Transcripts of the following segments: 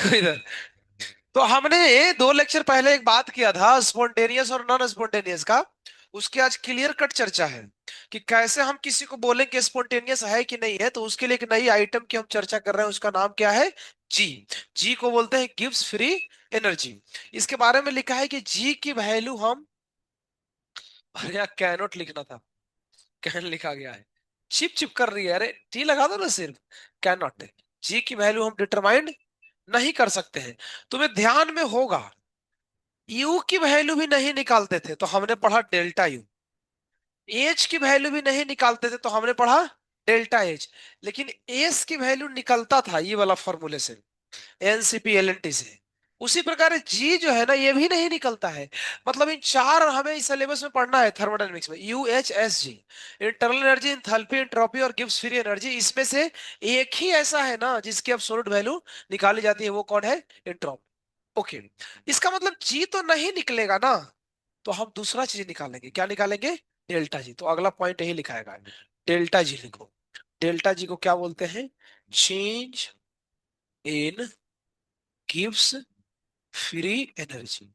देखो इधर, तो हमने 2 लेक्चर पहले एक बात किया था स्पॉन्टेनियस और नॉन स्पॉन्टेनियस का। उसकी आज क्लियर कट चर्चा है कि कैसे हम किसी को बोलें कि स्पॉन्टेनियस है कि नहीं है। तो उसके लिए एक नई आइटम की हम चर्चा कर रहे हैं, उसका नाम क्या है? जी। जी को बोलते हैं गिव्स फ्री एनर्जी। इसके बारे में लिखा है कि जी की वैल्यू हम, अरे यार कैनोट लिखना था, कैन लिखा गया है, चिप चिप कर रही है। अरे टी लगा दो ना सिर्फ, कैन नॉट। जी की वैल्यू हम डिटरमाइंड नहीं कर सकते हैं। तुम्हें ध्यान में होगा यू की वैल्यू भी नहीं निकालते थे तो हमने पढ़ा डेल्टा यू। एच की वैल्यू भी नहीं निकालते थे तो हमने पढ़ा डेल्टा एच। लेकिन एस की वैल्यू निकलता था ये वाला फॉर्मूले से, एनसीपी एलएनटी से। उसी प्रकार जी जो है ना ये भी नहीं निकलता है। मतलब इन चार हमें इस सिलेबस में पढ़ना है थर्मोडायनेमिक्स में, U H S G, internal energy, enthalpy, entropy और गिब्स फ्री एनर्जी। इसमें से एक ही ऐसा है ना जिसकी अब सोलिड वैल्यू निकाली जाती है, वो कौन है? एंट्रोपी। ओके, इसका मतलब जी तो नहीं निकलेगा ना, तो हम दूसरा चीज निकालेंगे। क्या निकालेंगे? Delta G. तो अगला पॉइंट यही लिखाएगा, डेल्टा जी लिखो। डेल्टा जी को क्या बोलते हैं? Change in gives free energy.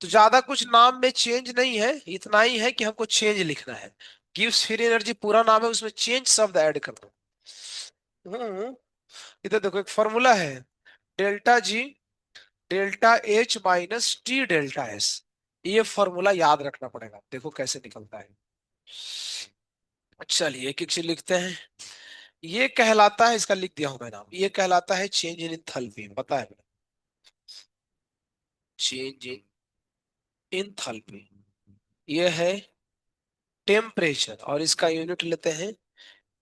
तो ज्यादा कुछ नाम में चेंज नहीं है, इतना ही है कि हमको चेंज लिखना है। गिव्स फ्री एनर्जी पूरा नाम है, उसमें चेंज शब्द ऐड कर दो। हम्म, इधर देखो एक फॉर्मूला है, डेल्टा जी delta H minus T delta S. ये फॉर्मूला याद रखना पड़ेगा, देखो कैसे निकलता है। चलिए एक एक चीज लिखते हैं। ये कहलाता है, इसका लिख दिया हूं मैं नाम, ये कहलाता है चेंज इन एंथैल्पी, पता है? Change in enthalpy. ये है टेम्परेचर और इसका यूनिट लेते हैं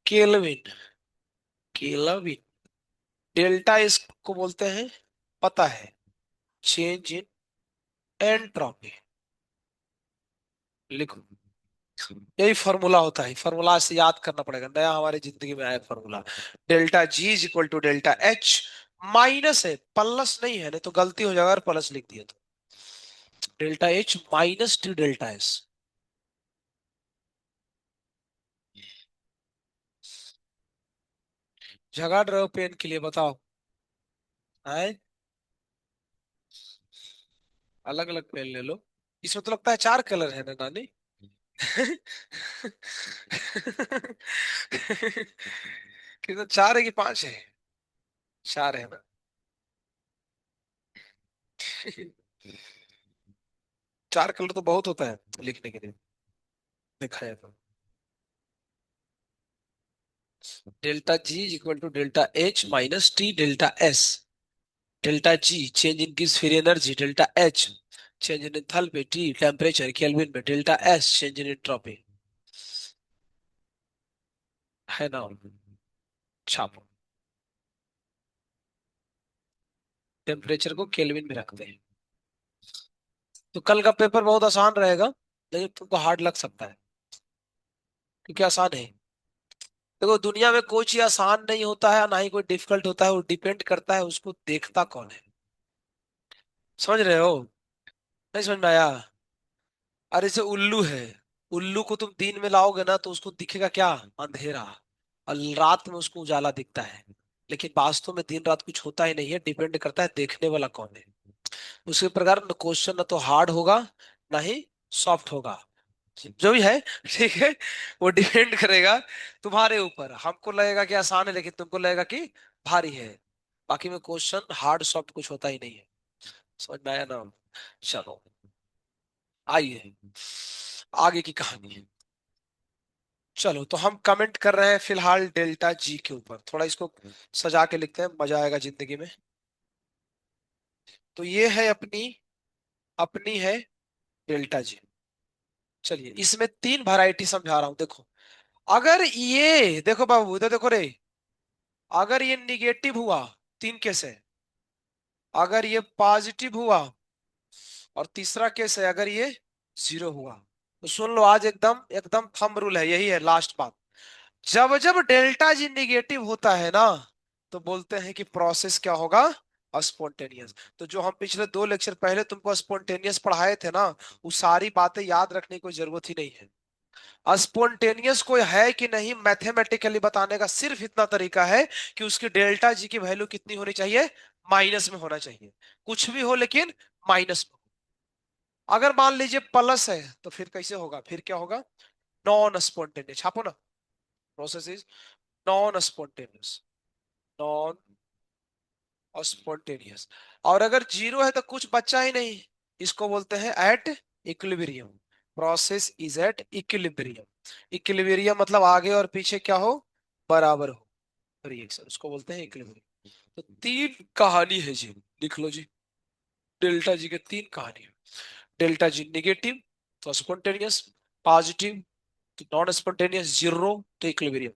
केल्विन। केल्विन। डेल्टा इसको बोलते हैं, पता है, चेंज इन एंट्रोपी। लिखो, यही फॉर्मूला होता है, फॉर्मूला से याद करना पड़ेगा, नया हमारी जिंदगी में आया formula. Delta G is equal to delta H, minus है, प्लस नहीं है, नहीं तो गलती हो जाएगा अगर प्लस लिख दिया तो। Delta H minus T delta S. झगड़ रहे हो पेन के लिए, बताओ। है, अलग अलग पेन ले लो। इसमें तो लगता है 4 कलर है ना नानी? कितना, 4 है कि 5 है? 4 है ना? 4 कलर तो बहुत होता है लिखने के लिए, देखा जाए तो। Delta G is equal to delta H minus T delta S. Delta G change in किस free energy, delta H change in enthalpy, T temperature kelvin में, delta S change in entropy. है ना? छापो, टेम्परेचर को kelvin में रखते हैं। तो कल का पेपर बहुत आसान रहेगा, लेकिन तुमको हार्ड लग सकता है, क्योंकि आसान है। देखो दुनिया में कोई चीज आसान नहीं होता है ना ही कोई डिफिकल्ट होता है, वो डिपेंड करता है उसको देखता कौन है। समझ रहे हो? नहीं समझ में आया? अरे जैसे उल्लू है, उल्लू को तुम दिन में लाओगे ना तो उसको दिखेगा क्या? अंधेरा। और रात में उसको उजाला दिखता है। लेकिन वास्तव में दिन रात कुछ होता ही नहीं है, डिपेंड करता है देखने वाला कौन है। उसी प्रकार क्वेश्चन ना तो हार्ड होगा, ना ही सॉफ्ट होगा, जो भी है। ठीक है, वो डिपेंड करेगा तुम्हारे ऊपर। हमको लगेगा कि आसान है, लेकिन तुमको लगेगा कि भारी है। बाकी में क्वेश्चन हार्ड सॉफ्ट कुछ होता ही नहीं है। समझ में आया ना? चलो आइए आगे की कहानी। चलो तो हम कमेंट कर रहे हैं फिलहाल डेल्टा जी के ऊपर, थोड़ा इसको सजा के लिखते हैं, मजा आएगा जिंदगी में। तो ये है अपनी, अपनी है डेल्टा जी। चलिए इसमें 3 वैरायटी समझा रहा हूं, देखो। अगर ये देखो बाबू, इधर देखो रे, अगर ये निगेटिव हुआ, 3 केस है। अगर ये पॉजिटिव हुआ, और तीसरा केस है अगर ये 0 हुआ। तो सुन लो, आज एकदम एकदम थंब रूल है, यही है लास्ट बात। जब जब डेल्टा जी निगेटिव होता है ना, तो बोलते हैं कि प्रोसेस क्या होगा? स्पॉन्टेनियस। तो जो हम पिछले 2 लेक्चर पहले तुमको स्पॉन्टेनियस पढ़ाए थे ना, वो सारी बातें याद रखने की कोई जरूरत ही नहीं है। स्पॉन्टेनियस कोई है कि नहीं मैथमेटिकली बताने का सिर्फ इतना तरीका है कि उसकी डेल्टा जी की वैल्यू कितनी होनी चाहिए? माइनस में होना चाहिए, कुछ भी हो लेकिन माइनस में हो। अगर मान लीजिए प्लस है तो फिर कैसे होगा, फिर क्या होगा, नॉन स्पॉन्टेनियस, छापो ना, process is non spontaneous, non spontaneous. और अगर जीरो है तो कुछ बच्चा ही नहीं, इसको बोलते हैं at equilibrium, process is at equilibrium. Equilibrium मतलब आगे और पीछे क्या हो, बराबर हो रिएक्शन, उसको बोलते हैं इक्विलिब्रियम। तो तीन कहानी है जी, लिख लो जी, डेल्टा जी के तीन कहानी है। डेल्टा जी निगेटिव तो स्पॉन्टेनियस, पॉजिटिव तो नॉन स्पॉन्टेनियस, जीरो तो इक्विलिब्रियम।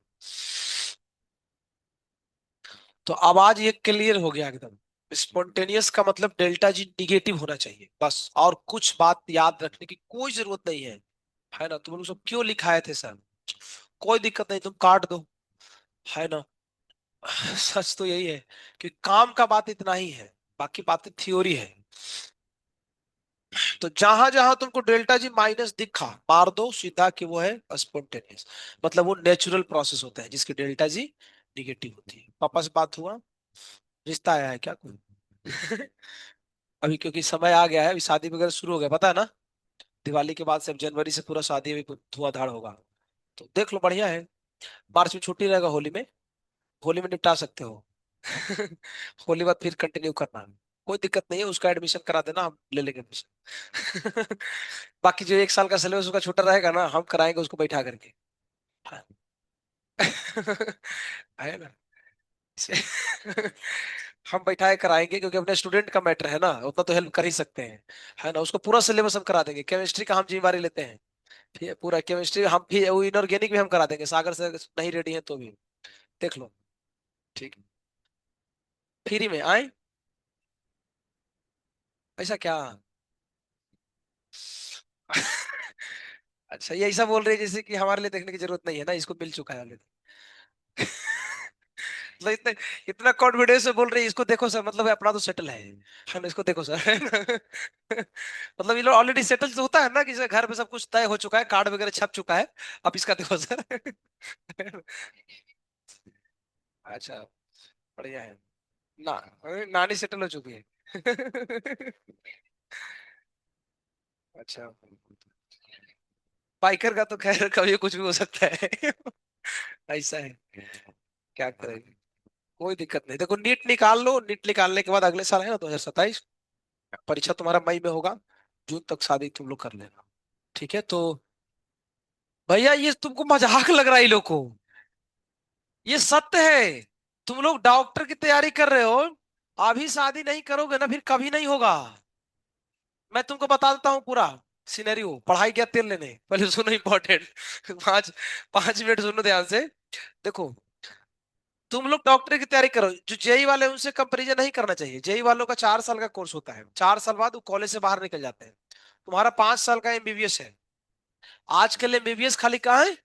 तो अब आज ये क्लियर हो गया एकदम, स्पॉन्टेनियस का मतलब डेल्टा जी निगेटिव होना चाहिए बस, और कुछ बात याद रखने की कोई जरूरत नहीं है ना। तुम लोग सब क्यों लिखाए थे सर, कोई दिक्कत नहीं, तुम काट दो, है ना। सच तो यही है कि काम का बात इतना ही है, बाकी बातें थ्योरी है। तो जहां जहां तुमको डेल्टा जी माइनस दिखा, मार दो सीधा कि वो है स्पॉन्टेनियस, मतलब वो नेचुरल प्रोसेस होता है जिसकी डेल्टा जी निगेटिव होती है। पापा से बात हुआ, रिश्ता आया है क्या कोई? अभी क्योंकि समय आ गया है, अभी शादी वगैरह शुरू हो गया, पता है ना, दिवाली के बाद से अब जनवरी से पूरा शादी अभी धुआंधार होगा। तो देख लो, बढ़िया है, मार्च में छुट्टी रहेगा, होली में, होली में निपटा सकते हो। होली बाद फिर कंटिन्यू करना, कोई दिक्कत नहीं है, उसका एडमिशन करा देना, हम ले लेंगे एडमिशन। बाकी जो एक साल का सिलेबस उसका छोटा रहेगा ना, हम कराएंगे उसको बैठा करके। हाँ। है ना। हम बैठाए कराएंगे क्योंकि अपने स्टूडेंट का मैटर है ना, उतना तो हेल्प कर ही सकते हैं, है ना। उसको पूरा सिलेबस हम करा देंगे, केमिस्ट्री का हम जिम्मेवारी लेते हैं, ठीक है, पूरा केमिस्ट्री हम भी, इनऑर्गेनिक भी हम करा देंगे, सागर से नहीं रेडी है तो भी, देख लो। ठीक, फ्री में आए, ऐसा क्या? अच्छा, ये ऐसा बोल रहे हैं जैसे कि हमारे लिए देखने की जरूरत नहीं है ना, इसको मिल चुका है ऑलरेडी। मतलब इतने, इतना कॉन्फिडेंस से बोल रहे हैं, इसको देखो सर, मतलब अपना तो सेटल है ना, इसको देखो सर। मतलब ये लोग ऑलरेडी सेटल तो होता है ना, कि जैसे घर पे सब कुछ तय हो चुका है, कार्ड वगैरह छप चुका है, अब इसका देखो सर। अच्छा, बढ़िया है ना, नानी सेटल हो चुकी है। अच्छा, बाइकर का तो खैर कभी कुछ भी हो सकता है। ऐसा है, क्या करेंगे, कोई दिक्कत नहीं। देखो नीट निकाल लो, नीट निकालने के बाद अगले साल है ना 2027, परीक्षा तुम्हारा मई में होगा, जून तक शादी तुम लोग कर लेना, ठीक है। तो भैया ये तुमको मजाक लग रहा है, इन लोग को, ये सत्य है। तुम लोग डॉक्टर की तैयारी कर रहे हो, अभी शादी नहीं करोगे ना, फिर कभी नहीं होगा। मैं तुमको बता देता हूँ पूरा सिनेरियो, पढ़ाई क्या तेल लेने, पहले सुनो इंपॉर्टेंट। 5 5 मिनट सुनो ध्यान से। देखो, तुम लोग डॉक्टर की तैयारी करो, जो जेई वाले उनसे कंपेरिजन नहीं करना चाहिए, जेई वालों का 4 साल का कोर्स होता है, 4 साल बाद वो कॉलेज से बाहर निकल जाते हैं। तुम्हारा 5 साल का एमबीबीएस है। आज के लिए एमबीबीएस खाली कहाँ है,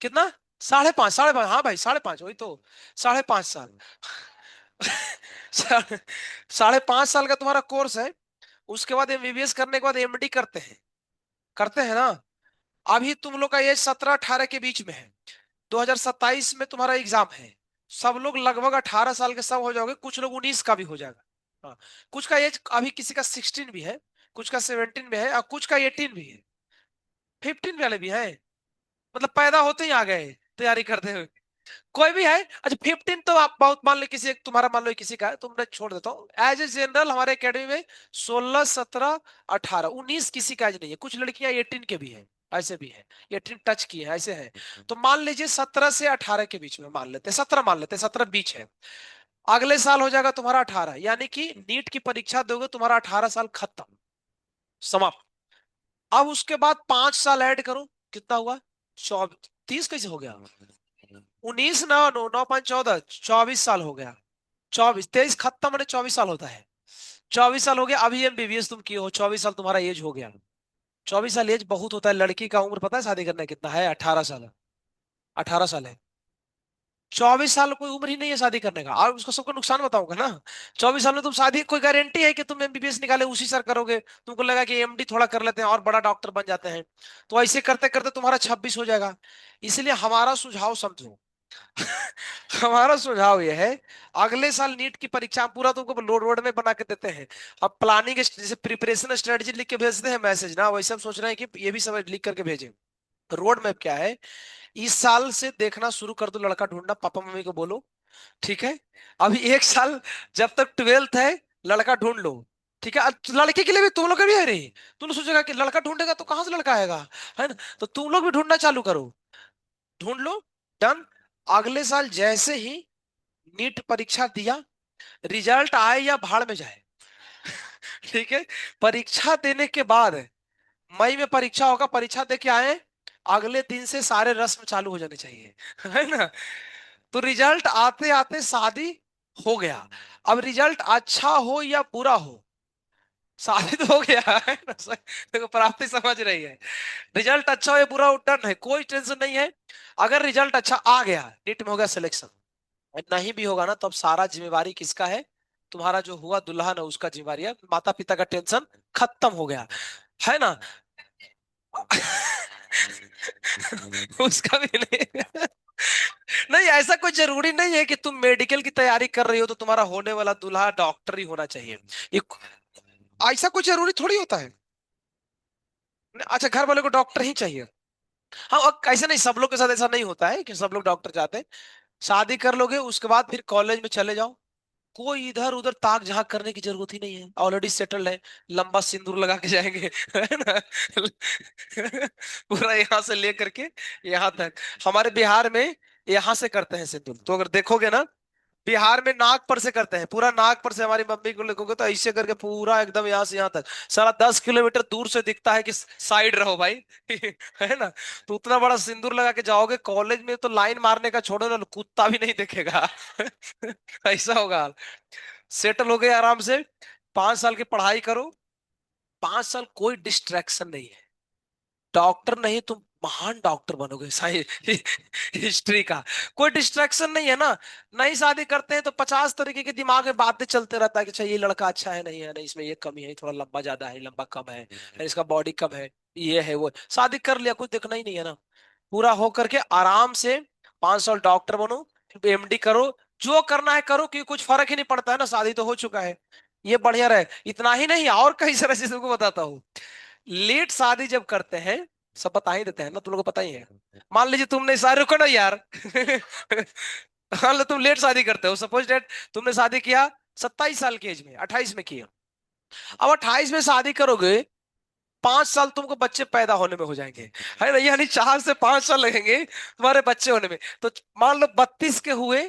कितना, 5.5, 5.5, हाँ भाई 5.5, वही तो, 5.5 साल। साढ़े 5.5 साल का तुम्हारा कोर्स है। उसके बाद एमबीबीएस करने के बाद एमडी करते हैं, करते हैं ना। अभी तुम लोग का एज 17 18 के बीच में है, 2027 में तुम्हारा एग्जाम है, सब लोग लगभग 18 साल के सब हो जाओगे, कुछ लोग 19 का भी हो जाएगा। हाँ, कुछ का एज अभी किसी का 16 भी है, कुछ का 17 भी है, और कुछ का 18 भी है, 15 वाले भी है, मतलब पैदा होते ही आ गए तैयारी करते हुए। कोई भी है, अच्छा 15 तो आप बहुत मान लो, किसी तुम्हारा मान लो किसी का है, तुमने छोड़ देता हूँ, एज ए जनरल हमारे एकेडमी में 16 17 18 19 किसी का एज नहीं है, कुछ लड़कियां 18 के भी है, ऐसे भी है, 18 टच की है, ऐसे है। तो मान लीजिए 17 से 18 के बीच में मान लेते हैं, 17 मान लेते हैं, 17 बीच है। अगले साल हो जाएगा तुम्हारा 18, यानी कि नीट की परीक्षा दोगे, तुम्हारा 18 साल खत्म, समाप्त। अब उसके बाद 5 साल ऐड करो, कितना हुआ, 24, 30 कैसे हो गया, 19 नौ नौ नौ 5 14, 24 साल हो गया, 24 23 खत्म होने 24 साल होता है, 24 साल हो गया। अभी एमबीबीएस तुम किए हो, 24 साल तुम्हारा एज हो गया, 24 साल एज बहुत होता है, लड़की का उम्र पता है शादी करना कितना है, 18 साल, 18 साल है। 24 साल कोई उम्र ही नहीं है शादी करने का, और उसको सबको नुकसान बताऊंगा ना। 24 साल में तुम शादी, कोई गारंटी है कि तुम एमबीबीएस निकाले उसी सर करोगे, तुमको लगा कि एमडी थोड़ा कर लेते हैं और बड़ा डॉक्टर बन जाते हैं, तो ऐसे करते करते तुम्हारा 26 हो जाएगा। इसलिए हमारा सुझाव समझो, हमारा सुझाव यह है, अगले साल नीट की परीक्षा पूरा तुमको लोड रोड में बना के देते हैं। अब प्लानिंग जैसे प्रिपरेशन स्ट्रेटेजी लिख के भेजते हैं मैसेज ना, वैसे हम सोच रहे हैं कि ये भी सब लिख करके भेजें। रोड मैप क्या है, इस साल से देखना शुरू कर दो, लड़का ढूंढना, पापा मम्मी को बोलो। ठीक है, अभी एक साल, जब तक ट्वेल्थ है, लड़का ढूंढ लो। ठीक है, लड़के के लिए भी तुम लोग का भी है नहीं। तुम लोग सोचेगा कि लड़का ढूंढेगा तो कहां से लड़का आएगा, है ना? तो तुम लोग भी ढूंढना चालू करो, ढूंढ लो। डन। अगले साल जैसे ही नीट परीक्षा दिया, रिजल्ट आए या भाड़ में जाए, ठीक है, परीक्षा देने के बाद, मई में परीक्षा होगा, परीक्षा दे के आए, अगले दिन से सारे रस्म चालू हो जाने चाहिए, है ना? तो रिजल्ट आते आते शादी हो गया। अब रिजल्ट अच्छा हो या बुरा हो, शादी तो हो गया, है ना? देखो प्राप्ति समझ रही है। रिजल्ट अच्छा हो या बुरा हो, डन है, कोई टेंशन नहीं है। अगर रिजल्ट अच्छा आ गया, नीट में हो गया सिलेक्शन, नहीं भी होगा ना, तो अब सारा जिम्मेवारी किसका है? तुम्हारा जो हुआ दुल्हन है उसका जिम्मेवारी है, माता पिता का टेंशन खत्म हो गया, है ना? उसका भी नहीं। नहीं, ऐसा कोई जरूरी नहीं है कि तुम मेडिकल की तैयारी कर रही हो तो तुम्हारा होने वाला दूल्हा डॉक्टर ही होना चाहिए। ये ऐसा कोई जरूरी थोड़ी होता है। अच्छा, घर वाले को डॉक्टर ही चाहिए? हाँ, और ऐसा नहीं, सब लोग के साथ ऐसा नहीं होता है कि सब लोग डॉक्टर चाहते हैं। शादी कर लोगे, उसके बाद फिर कॉलेज में चले जाओ, कोई इधर उधर ताक झांक करने की जरूरत ही नहीं है, ऑलरेडी सेटल्ड है। लंबा सिंदूर लगा के जाएंगे, है ना? पूरा यहाँ से लेकर के यहाँ तक, हमारे बिहार में यहाँ से करते हैं सिंदूर, तो अगर देखोगे ना, बिहार में नाक पर से करते हैं, पूरा नाक पर से, हमारी मम्मी को लिखोगे तो ऐसे करके पूरा एकदम यहाँ से यहाँ तक, सारा 10 किलोमीटर दूर से दिखता है कि साइड रहो भाई। है ना? तो उतना बड़ा सिंदूर लगा के जाओगे कॉलेज में, तो लाइन मारने का छोड़ो ना, कुत्ता भी नहीं देखेगा। ऐसा होगा। सेटल हो गए आराम से, 5 साल की पढ़ाई करो, 5 साल कोई डिस्ट्रैक्शन नहीं है, डॉक्टर नहीं, तुम महान डॉक्टर बनोगे, साइंस हिस्ट्री का। कोई डिस्ट्रैक्शन नहीं है ना। नहीं, शादी करते हैं तो 50 तरीके के दिमाग में बातें चलते रहता है कि अच्छा ये लड़का अच्छा है, नहीं है, नहीं इसमें ये कमी है, थोड़ा लंबा ज्यादा है, लंबा कम है, इसका बॉडी कम है, ये है वो, शादी कर लिया, कुछ देखना ही नहीं है ना। पूरा हो करके आराम से 5 साल डॉक्टर बनो, एमडी करो, जो करना है करो, क्योंकि कुछ फर्क ही नहीं पड़ता है ना, शादी तो हो चुका है। ये बढ़िया रहे, इतना ही नहीं, और कई सारे चीजों को बताता हूँ। लेट शादी जब करते हैं, सब बता ही देते हैं ना, तुम लोगों को पता ही है। मान लीजिए तुमने शादी, रुको ना यार। मान लो तुम लेट शादी करते हो, सपोज डेट, तुमने शादी किया 27 साल की एज में, 28 में किया। अब 28 में शादी करोगे, 5 साल तुमको बच्चे पैदा होने में हो जाएंगे, है ना? यानी 4 से 5 साल लगेंगे तुम्हारे बच्चे होने में। तो मान लो 32 के हुए,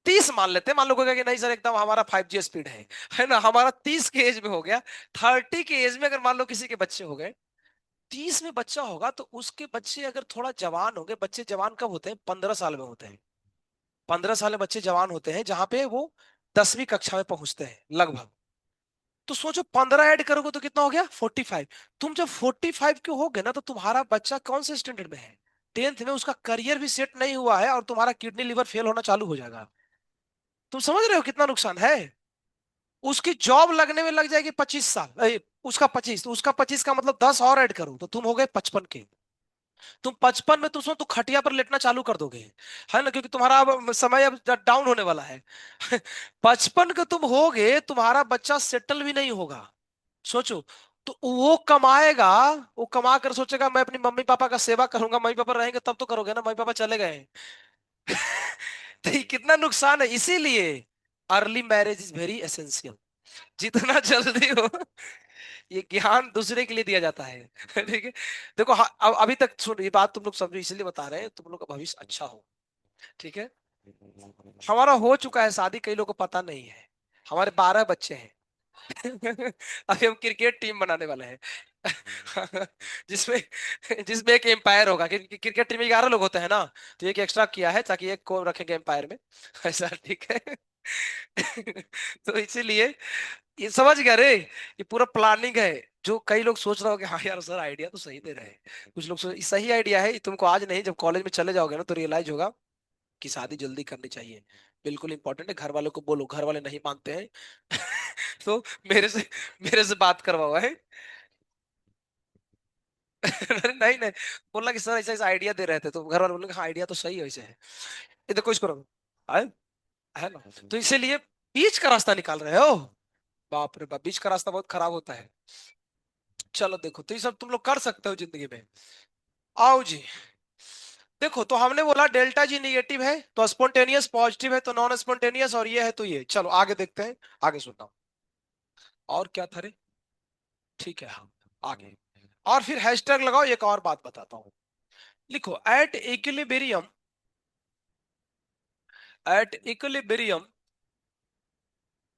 30 मान लेते हैं, मान लो कोई कहे कि नहीं सर एकदम हमारा 5G स्पीड है ना, हमारा 30 के एज में हो गया। 30 के एज में अगर मान लो किसी के बच्चे हो गए, 30 में बच्चा होगा, तो उसके बच्चे अगर थोड़ा जवान होंगे, बच्चे जवान कब होते हैं? 15 साल में होते हैं। 15 साल में बच्चे जवान होते हैं, जहां पे वो 10वीं कक्षा में पहुंचते हैं लगभग। तो सोचो 15 ऐड करोगे तो कितना हो गया? 45। तुम जब 45 के हो गए ना, तो तुम्हारा बच्चा कौन से स्टैंडर्ड में है? 10th में। उसका करियर भी सेट नहीं हुआ है, और तुम्हारा किडनी लिवर फेल होना चालू हो जाएगा। तुम समझ रहे हो कितना नुकसान है? उसकी जॉब लगने में लग जाएगी 25 साल, उसका 25, तो उसका 25 का मतलब 10 और ऐड करो तो तुम हो गए 55 के। तुम 55 में तुम खटिया पर लेटना चालू कर दोगे, है ना? क्योंकि तुम्हारा अब समय अब डाउन होने वाला है। 55 के तुम होगे, तुम्हारा बच्चा सेटल भी नहीं होगा। सोचो, तो वो कमाएगा, वो कमा कर सोचेगा मैं अपनी मम्मी पापा का सेवा करूंगा, मम्मी पापा रहेंगे तब तो करोगे ना, मम्मी पापा चले गए। तो ये कितना नुकसान है। इसीलिए early marriage is very essential, जितना जल्दी हो। ये ज्ञान दूसरे के लिए दिया जाता है। ठीक है। देखो अब अभी तक सुन, ये बात तुम लोग समझो, इसलिए बता रहे हैं तुम लोग का भविष्य अच्छा हो। ठीक है, हमारा हो चुका है शादी, कई लोगों को पता नहीं है, हमारे 12 बच्चे हैं। अभी हम क्रिकेट टीम बनाने वाले हैं। जिसमें जिसमें एक एम्पायर होगा, क्योंकि क्रिकेट टीम में 11 लोग होते हैं ना, तो एक एक्स्ट्रा किया है ताकि एक को रखेंगे एम्पायर में। ऐसा, ठीक है। तो इसीलिए ये समझ गया रे, ये पूरा प्लानिंग है। जो कई लोग सोच रहे हो कि हाँ यार सर आइडिया तो सही दे रहे हैं, कुछ लोग सही आइडिया है, तुमको आज नहीं, जब कॉलेज में चले जाओगे ना तो रियलाइज होगा कि शादी जल्दी करनी चाहिए। बिल्कुल इंपॉर्टेंट है, घर वालों को बोलो, घर वाले नहीं मानते हैं। तो मेरे से बात करवाओ है। अरे नहीं नहीं, बोलना कि सर ऐसा ऐसा आइडिया दे रहे थे, तो घर वाले बोलेंगे हाँ आइडिया तो सही है, वैसे है। ये देखो इसको रखो, है है ना? तो इसीलिए बीच का रास्ता निकाल रहे हो। बाप रे बाप, बीच का रास्ता बहुत खराब होता है। चलो देखो, तो ये सब तुम लोग कर सकते हो जिंदगी में। आओ जी। देखो, तो हमने बोला डेल्टा जी निगेटिव है तो स्पॉन्टेनियस पॉजिटिव है तो नॉन स्पॉन्टेनियस, और ये है तो ये। चलो आगे देखते हैं, आगे सुनना। और क्या था रे? ठीक है, हाँ, आगे। और फिर हैशटैग लगाओ, एक और बात बताता हूं। लिखो, एट इक्विलिब्रियम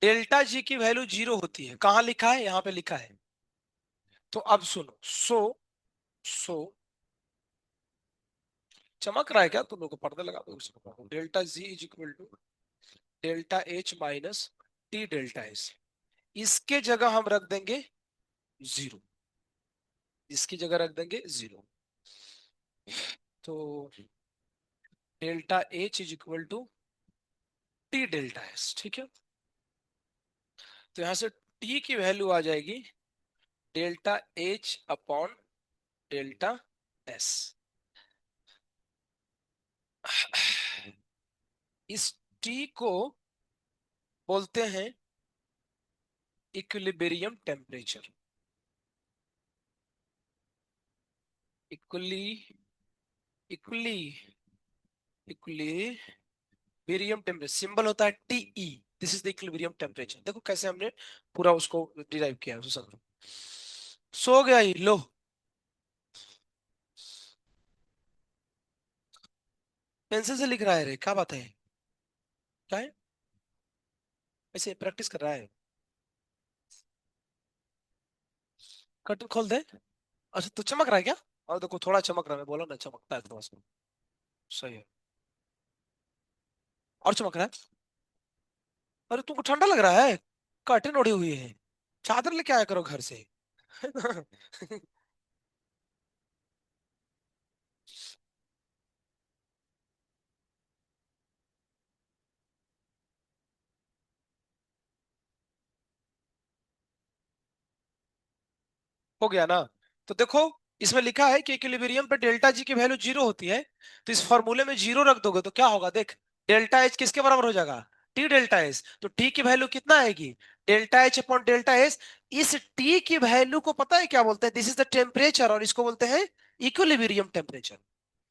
डेल्टा जी की वैल्यू जीरो होती है। कहां लिखा है? यहां पे लिखा है। तो अब सुनो, सो चमक रहा है क्या? तुम लोग को पर्दे लगा दो इसको। Delta G is equal to delta H minus T delta S. इसके जगह हम रख देंगे जीरो। इसकी जगह रख देंगे जीरो। तो delta H is equal to T delta S, ठीक है। तो यहां से टी की वैल्यू आ जाएगी delta H upon delta S. इस टी को बोलते हैं equilibrium temperature. Equally equally equilibrium temperature symbol होता है T E. This is the equilibrium temperature. देखो कैसे हमने पूरा उसको डिराइव किया है, उसको समझो। सो गया ही लो। पेंसिल से लिख रहा है रे, क्या बात है? क्या है? ऐसे प्रैक्टिस कर रहा है? कर्टन खोल दे। अच्छा, तू चमक रहा है क्या? और देखो थोड़ा चमक रहा है, मैं बोला ना चमकता है थोड़ा सा। सही है। और चमक रहा है। अरे तुमको ठंडा लग रहा है? कर्टन ओढ़ी हुई है। चादर लेके आया करो घर से। हो गया ना? तो देखो, इसमें लिखा है कि इक्विलिब्रियम पे डेल्टा जी की वैल्यू जीरो होती है। तो इस फॉर्मूले में जीरो रख दोगे तो क्या होगा देख। डेल्टा एच किसके बराबर हो जाएगा? T delta S. तो टी की वैल्यू कितना आएगी? Delta H upon delta S. इस टी की वैल्यू को पता है क्या बोलते हैं? दिस इज द टेम्परेचर, और इसको बोलते हैं इक्विलिब्रियम टेम्परेचर।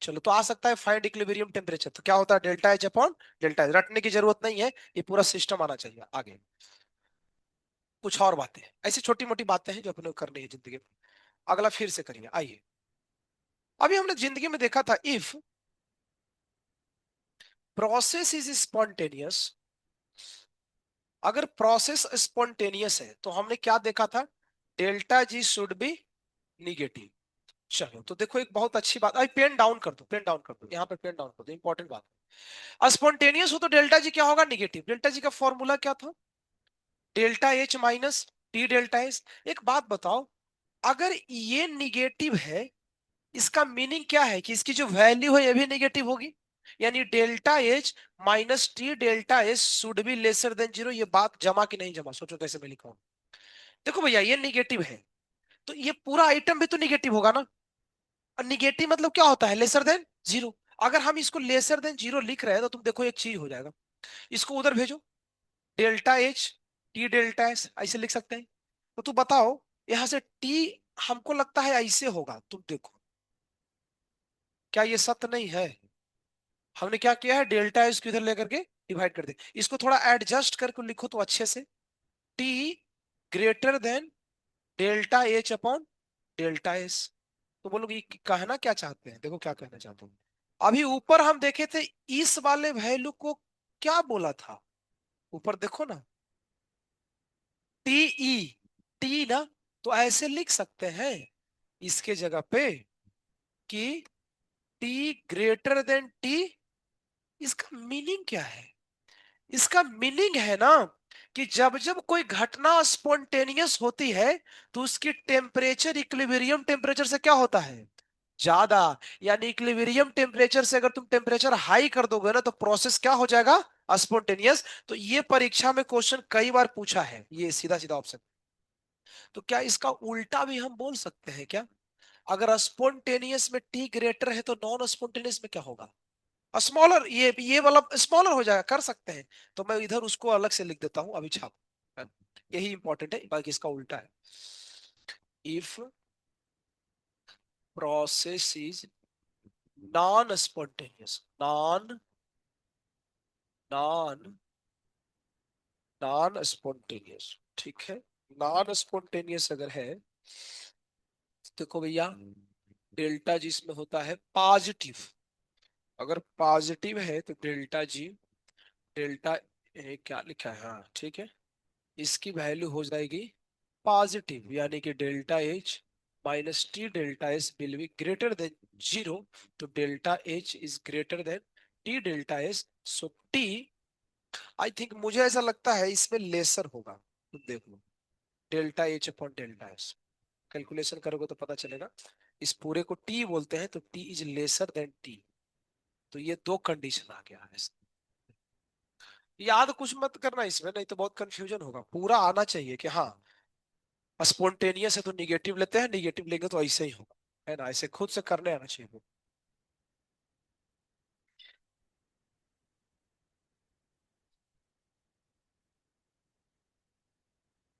चलो, तो आ सकता है फाइंड इक्विलिब्रियम टेम्परेचर। तो क्या होता है? Delta H upon delta H. रटने की जरूरत नहीं है, ये पूरा सिस्टम आना चाहिए आगे। कुछ और बातें, ऐसी छोटी मोटी बातें हैं जो अपने को करनी है जिंदगी में। अगला फिर से करिए, आइए। अभी हमने जिंदगी में देखा था, इफ प्रोसेस इज स्पॉन्टेनियस। अगर प्रोसेस स्पॉन्टेनियस है तो हमने क्या देखा था? Delta G should be negative. चलो, तो देखो एक बहुत अच्छी बात। अभी पेन डाउन कर दो, पेन डाउन कर दो, यहाँ पे पेन डाउन कर दो, इंपॉर्टेंट बात है। स्पॉन्टेनियस हो तो डेल्टा जी क्या होगा? निगेटिव। डेल्टा जी का फॉर्मूला क्या था? Delta H minus T delta S. एक बात बताओ, अगर ये निगेटिव है, इसका मीनिंग क्या है? कि इसकी जो वैल्यू है ये भी नेगेटिव होगी। यानी delta H minus T delta S should be lesser than zero. ये बात जमा कि नहीं जमा? सोचो कैसे मैं लिखा हूं। देखो भैया, ये निगेटिव है तो ये पूरा आइटम भी तो निगेटिव होगा ना। और निगेटिव मतलब क्या होता है? Lesser than zero. अगर हम इसको लेसर देन जीरो लिख रहे हैं तो तुम देखो एक चीज हो जाएगा। इसको उधर भेजो, delta H T delta S ऐसे लिख सकते हैं। तो तू बताओ, यहां से टी हमको लगता है ऐसे होगा, तुम देखो। क्या ये सत्य नहीं है? हमने क्या किया है? डेल्टा इसको इधर लेकर के डिवाइड कर दे। इसको थोड़ा एडजस्ट करके लिखो तो अच्छे से। T greater than delta H upon delta S. तो बोलोगे ये कहना क्या चाहते हैं? देखो क्या कहना चाहते हैं। अभी ऊपर हम देखे थे, इस वाले वैल्यू को क्या बोला था? ऊपर देखो ना, टी टी ना। तो ऐसे लिख सकते हैं इसके जगह पे कि टी ग्रेटर देन टी। इसका मीनिंग क्या है? इसका मीनिंग है ना कि जब जब कोई घटना स्पॉन्टेनियस होती है तो उसकी टेम्परेचर इक्विलिब्रियम टेम्परेचर से क्या होता है? ज्यादा। यानी इक्विलिब्रियम टेम्परेचर से अगर तुम टेम्परेचर हाई कर दोगे ना तो प्रोसेस क्या हो जाएगा? स्पॉन्टेनियस। तो ये परीक्षा में क्वेश्चन कई बार पूछा है, ये सीधा सीधा ऑप्शन। तो क्या इसका उल्टा भी हम बोल सकते हैं क्या? अगर स्पॉन्टेनियस में टी ग्रेटर है तो नॉन स्पॉन्टेनियस में क्या होगा? स्मॉलर, ये वाला स्मॉलर हो जाएगा, कर सकते हैं। तो मैं इधर उसको अलग से लिख देता हूं अभी, छाप। यही इंपॉर्टेंट है, बाकी इसका उल्टा है। If process is non spontaneous, non non spontaneous, ठीक है। नॉन स्पॉन्टेनियस अगर है, देखो भैया, डेल्टा जी इसमें होता है पॉजिटिव। अगर पॉजिटिव है तो डेल्टा जी, डेल्टा ए क्या लिखा है, हाँ ठीक है, इसकी वैल्यू हो जाएगी पॉजिटिव, यानी कि delta H minus T delta S will be greater than zero. तो delta H is greater than T delta S, so T, I think, मुझे ऐसा लगता है इसमें लेसर होगा। तुम देख लो, delta H upon delta S, calculation करोगे तो पता चलेगा। इस पूरे को टी बोलते हैं, तो T is lesser than T. तो ये दो कंडीशन आ गया है। याद कुछ मत करना इसमें, नहीं तो बहुत कंफ्यूजन होगा। पूरा आना चाहिए कि हाँ, स्पॉन्टेनियस है तो निगेटिव लेते हैं, निगेटिव लेंगे तो ऐसे ही होगा, है ना, ऐसे खुद से करने आना चाहिए।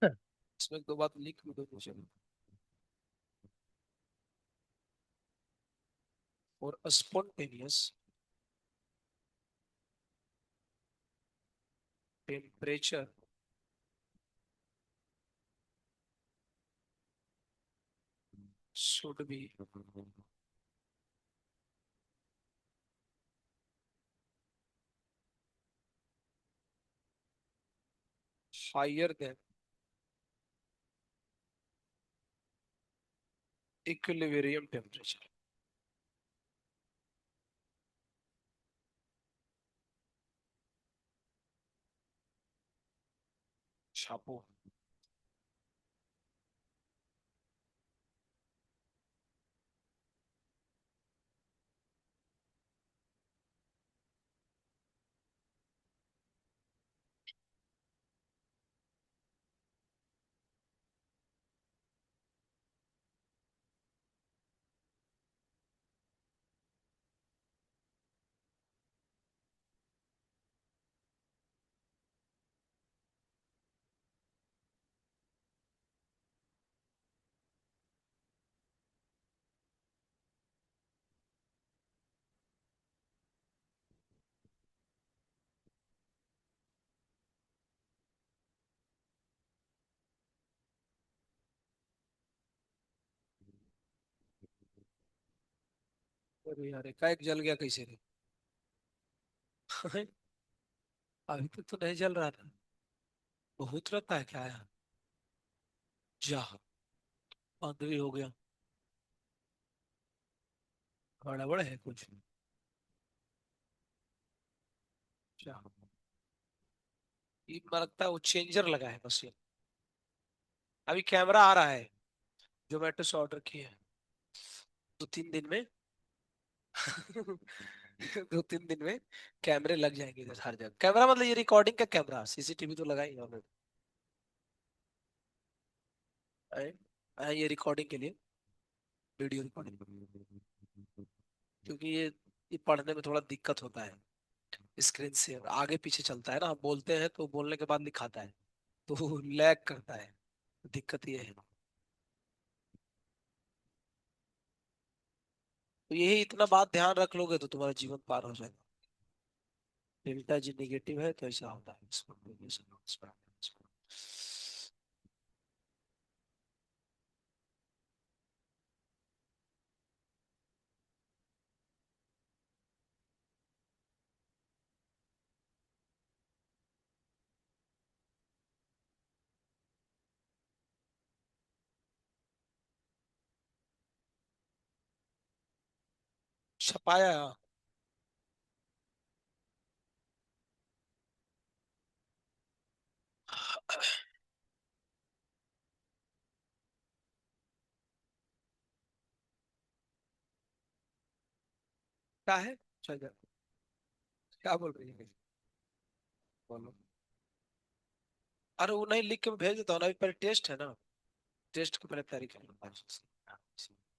हाँ। इसमें दो बात लिख भी दो मुझे। और spontaneous temperature should be higher than equilibrium temperature. छापो। अरे यार, एकाएक जल गया कैसे रे? अभी तक तो नहीं जल रहा था। बहुत रहता है क्या यार? जा, बंद भी हो गया। गड़बड़ है कुछ। क्या? ये मुझे लगता है वो चेंजर लगा है बस ये। अभी कैमरा आ रहा है, जोमेटो से ऑर्डर किया है। 2-3 दिन में। 2-3 दिन में कैमरे लग जाएंगे इधर हर जगह। कैमरा मतलब ये रिकॉर्डिंग का कैमरा, सीसीटीवी तो लगा ही ऑलरेडी है। ये रिकॉर्डिंग के लिए, वीडियो रिकॉर्डिंग, क्योंकि ये पढ़ने में थोड़ा दिक्कत होता है। स्क्रीन से आगे पीछे चलता है ना, हम बोलते हैं तो बोलने के बाद दिखाता है, तो लैग करता है। दिक्कत ये है। तो यही इतना बात ध्यान रख लोगे तो तुम्हारा जीवन पार हो जाएगा। डेल्टा जी निगेटिव है तो ऐसा होता है। छपाया। क्या है? चल, क्या बोल रही है? बोलो। अरे वो नहीं, लिख के मैं भेज देता हूँ ना, अभी पहले टेस्ट है ना। टेस्ट की पहले तैयारी कर लो।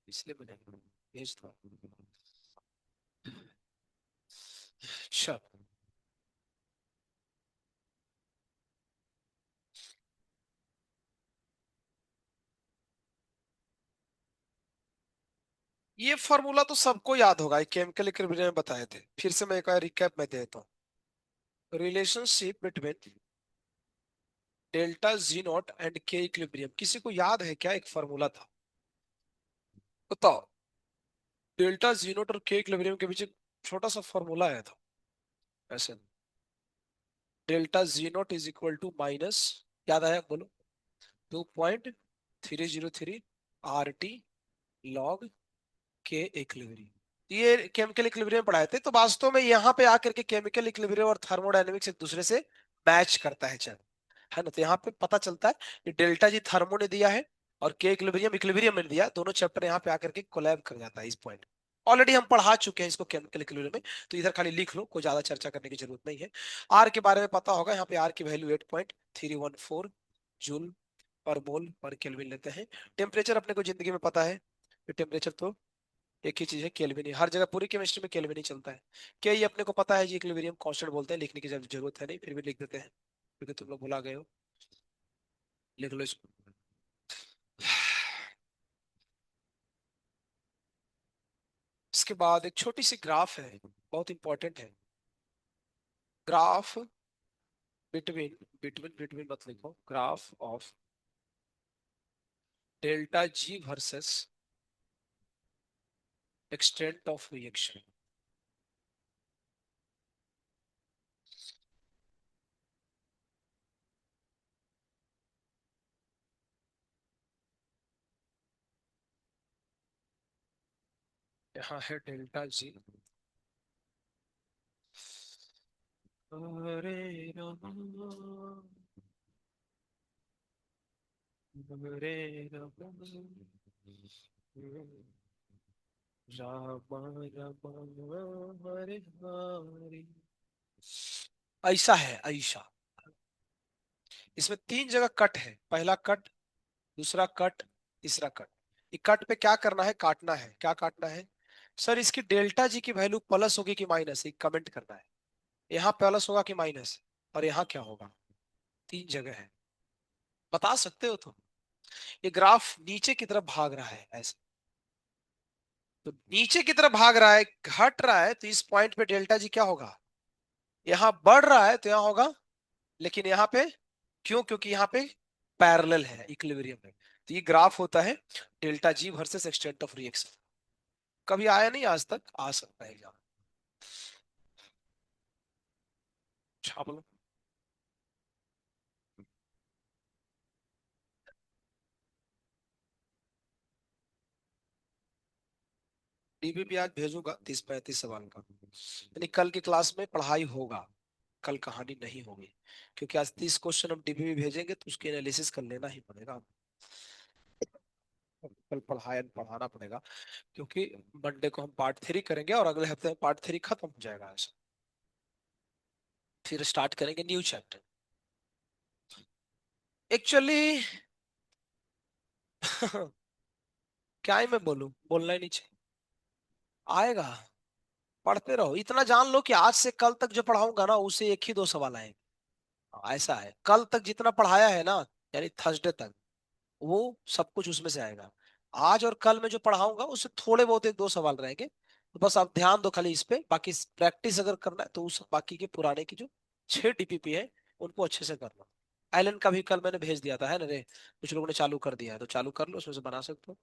इसलिए मैंने भेज दो। अच्छा, ये फॉर्मूला तो सबको याद होगा, केमिकल इक्विलिब्रियम में बताए थे, फिर से मैं एक बार रिकैप में देता हूँ। Relationship between delta G not and के इक्विलिब्रियम, किसी को याद है क्या? एक फॉर्मूला था, बताओ। डेल्टा जी नॉट और के इक्विलिब्रियम के बीच एक छोटा सा फॉर्मूला आया था ऐसे, delta G not is equal to minus, याद आया? बोलो। 2.303 R T log K equilibrium. ये केमिकल इक्विलिब्रियम पढ़ाए थे, तो वास्तव में यहाँ पे आकर के केमिकल इक्विलिब्रियम और थर्मोडायनेमिक्स एक दूसरे से मैच करता है, चल, है ना? तो यहाँ पे पता चलता है कि डेल्टा जी थर्मो ने दिया है और के इक्विलिब्रियम इक्विलिब्रियम ने दिया, दोनों चैप्टर यहाँ पे आकर के कोलैब कर जाता है इस पॉइंट। ऑलरेडी हम पढ़ा चुके हैं इसको केमिकल इक्विलिब्रियम में, तो इधर खाली लिख लो, कोई ज्यादा चर्चा करने की जरूरत नहीं है। आर के बारे में पता होगा, यहाँ पे आर की वैल्यू 8.314 जूल पर मोल पर केल्विन लेते हैं। टेम्परेचर अपने को जिंदगी में पता है, टेम्परेचर तो एक ही चीज है, केल्विन ही, हर जगह पूरी केमिस्ट्री में केल्विन ही चलता है। क्या ये अपने को पता है जी, इक्विलिब्रियम कांस्टेंट बोलते हैं, लिखने की जरूरत है नहीं, फिर भी लिख देते हैं क्योंकि तुम लोग भुला गए हो। लिख लो इसको। इसके बाद एक छोटी सी ग्राफ है, बहुत इंपॉर्टेंट है। ग्राफ बिटवीन, बिटवीन मत लिखो, graph of delta G versus extent of reaction. यहाँ है डेल्टा जी। हरे राम, हरे राम, राम राम हरे हरे। ऐसा है, ऐसा। इसमें तीन जगह कट है, पहला कट, दूसरा कट, तीसरा कट। ये कट पे क्या करना है? काटना है। क्या काटना है? सर इसकी डेल्टा जी की वैल्यू प्लस होगी कि माइनस, एक कमेंट करना है। यहाँ प्लस होगा कि माइनस, और यहाँ क्या होगा? तीन जगह है, बता सकते हो तुम। ये ग्राफ नीचे की तरफ भाग रहा है ऐसे, तो नीचे की तरफ भाग रहा है, घट रहा है, तो इस पॉइंट पे डेल्टा जी क्या होगा? यहाँ बढ़ रहा है तो यहाँ होगा, लेकिन यहाँ पे क्यों? क्योंकि यहाँ पे पैरेलल है, इक्विलिब्रियम है। तो ये ग्राफ होता है delta ji versus extent of reaction. कभी आया नहीं आज तक, आ सकता है एग्जाम। छाप लो। डीबीपी आज भेजूंगा 30-35 सवाल का, यानी कल की क्लास में पढ़ाई होगा, कल कहानी नहीं होगी। क्योंकि आज 30 क्वेश्चन हम डीबीपी भेजेंगे तो उसकी एनालिसिस कर लेना ही पड़ेगा, कल पढ़ाया पढ़ाना पड़ेगा। क्योंकि मंडे को हम पार्ट 3 करेंगे और अगले हफ्ते में पार्ट 3 खत्म हो जाएगा ऐसा। फिर स्टार्ट करेंगे न्यू चैप्टर। एक्चुअली क्या ही मैं बोलूं, बोलना ही नहीं चाहिए। आएगा, पढ़ते रहो, इतना जान लो कि आज से कल तक जो पढ़ाऊंगा ना, उसे एक ही दो सवाल आएंगे। ऐसा है, कल तक जितना पढ़ाया है ना, यानी थर्सडे तक, वो सब कुछ उसमें से आएगा। आज और कल में जो पढ़ाऊंगा उससे थोड़े बहुत एक दो सवाल रहेंगे, तो बस आप ध्यान दो खाली इस पे। बाकी प्रैक्टिस अगर करना है तो उस बाकी के पुराने की जो 6 डीपीपी है उनको अच्छे से करना। आइलैंड का भी कल मैंने भेज दिया था, है ना रे? कुछ लोगों ने चालू कर दिया है, तो चालू कर लो, उसमें से बना सकते हो।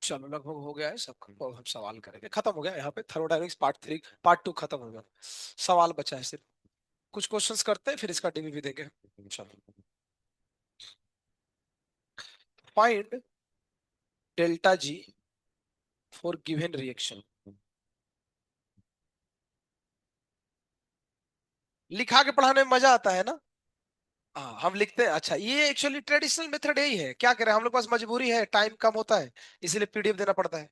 चलो लगभग हो गया है सबका। तो हम सवाल करेंगे, खत्म हो गया यहाँ पे थर्मोडायनेमिक्स पार्ट 3 पार्ट 2 खत्म हो गया। सवाल बचा है सिर्फ। कुछ क्वेश्चंस करते हैं फिर इसका डीवी भी देंगे। चलो। Find delta G for given reaction. लिखा के पढ़ाने में मजा आता है ना। हाँ हम लिखते हैं। अच्छा ये एक्चुअली ट्रेडिशनल मेथड यही है, क्या करें हम लोग, पास मजबूरी है, टाइम कम होता है, इसीलिए पीडीएफ देना पड़ता है।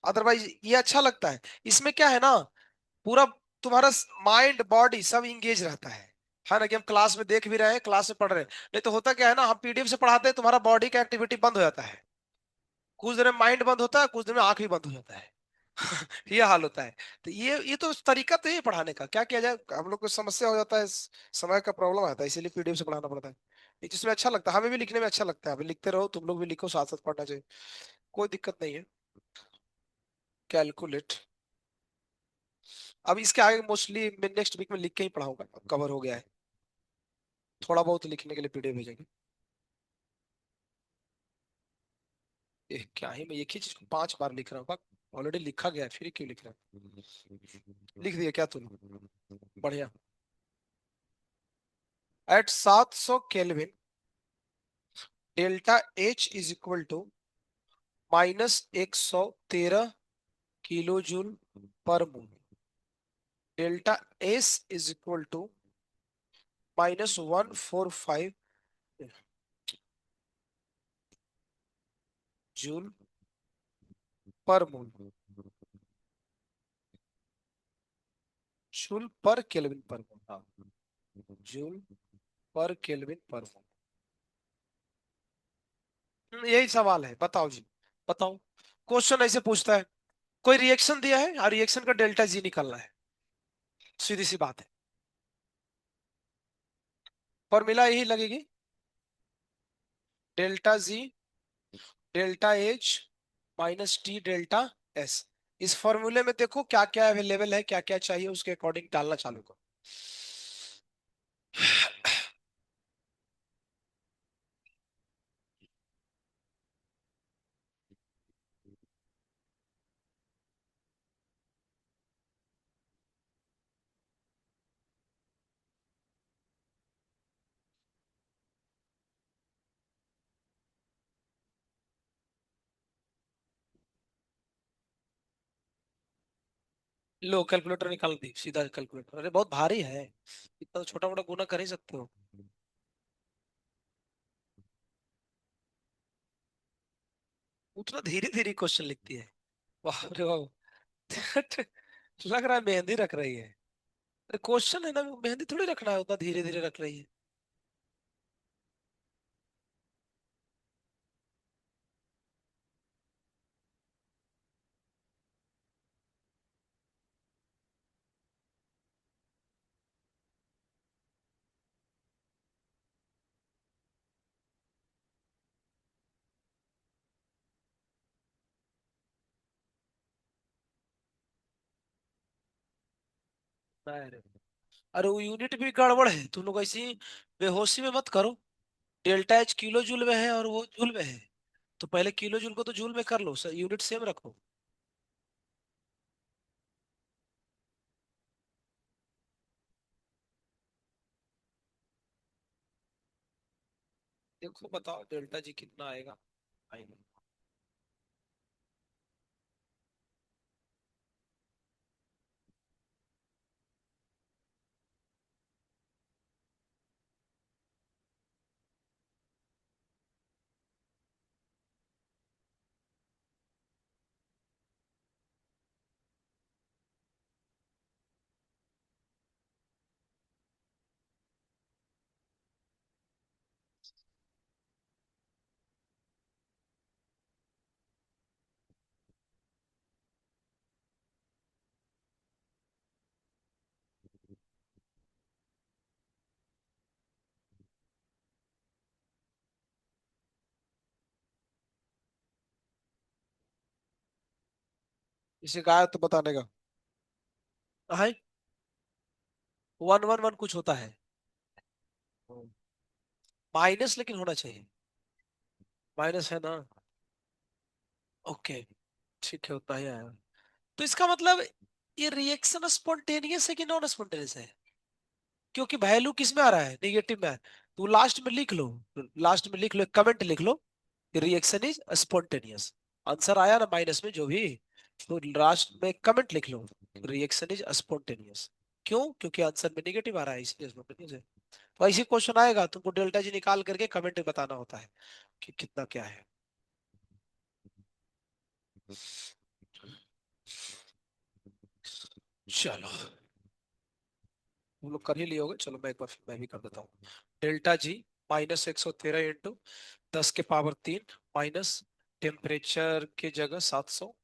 अदरवाइज ये अच्छा लगता है। इसमें क्या है ना, पूरा तुम्हारा माइंड बॉडी सब इंगेज रहता है ना, कि हम क्लास में देख भी रहे हैं, क्लास में पढ़ रहे हैं। नहीं तो होता क्या है ना, हम पीडीएफ से पढ़ाते हैं, तुम्हारा बॉडी का एक्टिविटी बंद हो जाता है। कुछ देर में माइंड बंद होता है, कुछ देर में आंख भी बंद हो जाता है। ये हाल होता है। तो ये तो तरीका तो ये पढ़ाने का, क्या किया जाए, हम लोग को समस्या हो जाता है, समय का प्रॉब्लम आता है, इसीलिए पीडीएफ से पढ़ाना पड़ता है। ये जिसमें अच्छा लगता है, हमें भी लिखने में अच्छा लगता है, अभी लिखते रहो, तुम लोग भी लिखो, साथ साथ पढ़ना चाहिए, कोई दिक्कत नहीं है। कैलकुलेट। अब इसके आगे मोस्टली मैं नेक्स्ट वीक में लिख के ही पढ़ाऊंगा, कवर हो गया है। थोड़ा बहुत लिखने के लिए पीडीएफ भेजेंगे। क्या ही मैं एक ही चीज को 5 बार लिख रहा हूँ, ऑलरेडी लिखा गया है, फिर क्यों लिख रहा हूँ। लिख दिया क्या तूने? बढ़िया। At 700 kelvin delta H is equal to -113 kilo joule per mole. Delta S is equal to -145 joule per mole. Joule per kelvin पर मोल, हाँ, जूल पर केल्विन पर मोल। यही सवाल है, बताओ जी, बताओ। क्वेश्चन ऐसे पूछता है, कोई रिएक्शन दिया है और रिएक्शन का डेल्टा जी निकालना है, सीधी सी बात है। फॉर्मूला यही लगेगी, delta G delta H -T delta S. इस फॉर्मूले में देखो क्या क्या अवेलेबल है, क्या क्या चाहिए, उसके अकॉर्डिंग डालना चालू करो। लो कैलकुलेटर निकाल दी, सीधा कैलकुलेटर, अरे बहुत भारी है, इतना तो छोटा मोटा गुना कर ही सकते हो। उतना धीरे धीरे क्वेश्चन लिखती है, वाह रे वाह। लग रहा है मेहंदी रख रही है। अरे क्वेश्चन है ना, मेहंदी थोड़ी रखना है, उतना धीरे धीरे रख रही है। अरे अरे वो यूनिट भी गड़बड़ है, तुम लोग ऐसी बेहोशी में मत करो। डेल्टा एच किलो जूल में है और वो जूल में है, तो पहले किलो जूल को तो जूल में कर लो, यूनिट सेम रखो। देखो बताओ डेल्टा जी कितना आएगा। आएगा। इसे कहा तो बताने का। हाय, 111 कुछ होता है, माइनस लेकिन होना चाहिए। माइनस है ना। ओके, ठीक है, उतना ही आएगा। तो इसका मतलब ये रिएक्शन स्पॉन्टेनियस है कि नॉन स्पॉन्टेनियस है? क्योंकि वैल्यू किस में आ रहा है, नेगेटिव में। तो लास्ट में लिख लो, लास्ट में लिख लो, कमेंट लिख लो, रिएक्शन इज स्पॉन्टेनियस। आंसर आया ना माइनस में जो भी, तो लास्ट में कमेंट लिख लो, रिएक्शन इज स्पॉन्टेनियस। क्यों? क्योंकि आंसर में नेगेटिव आ रहा है, इसलिए स्पॉन्टेनियस है। तो ऐसे क्वेश्चन आएगा, तुमको डेल्टा जी निकाल करके कमेंट में बताना होता है कि कितना क्या है। चलो, तुम लोग कर ही लिए होगे, चलो मैं एक बार फिर मैं भी कर देता हूँ। डेल्टा जी -113 इंटू 10 के पावर 3 माइनस टेम्परेचर की जगह 700,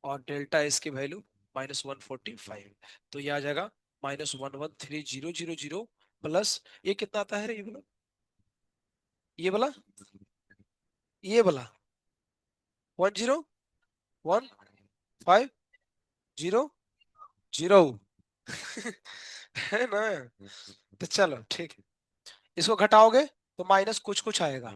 और डेल्टा एस की वैल्यू -145। तो ये आ जाएगा -113,000 प्लस, ये कितना आता है रे, ये बोला, ये बोला 10,150 है ना? तो चलो ठीक है, इसको घटाओगे तो माइनस कुछ कुछ आएगा।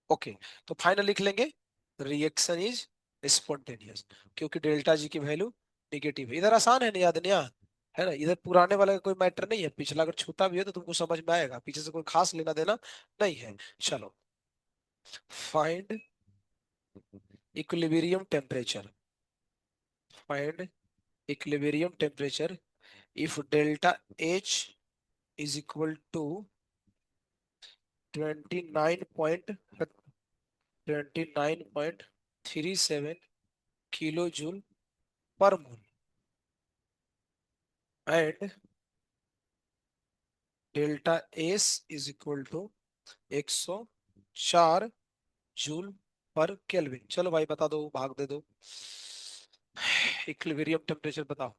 ओके, तो फाइनल लिख लेंगे, रिएक्शन इज स्पॉन्टेनियस, क्योंकि डेल्टा जी की वैल्यू निगेटिव है। इधर आसान है, नहीं याद नहीं है ना? इधर पुराने वाले का कोई मैटर नहीं है, पिछला अगर छूटा भी है तो तुमको समझ में आएगा, पीछे से कोई खास लेना देना नहीं है। चलो, find equilibrium temperature, find equilibrium temperature if delta H is equal to 29.37 kilo joule per mole, and delta S is equal to 104 joule per kelvin. चलो भाई बता दो, भाग दे दो, इक्विलिब्रियम टेम्परेचर बताओ।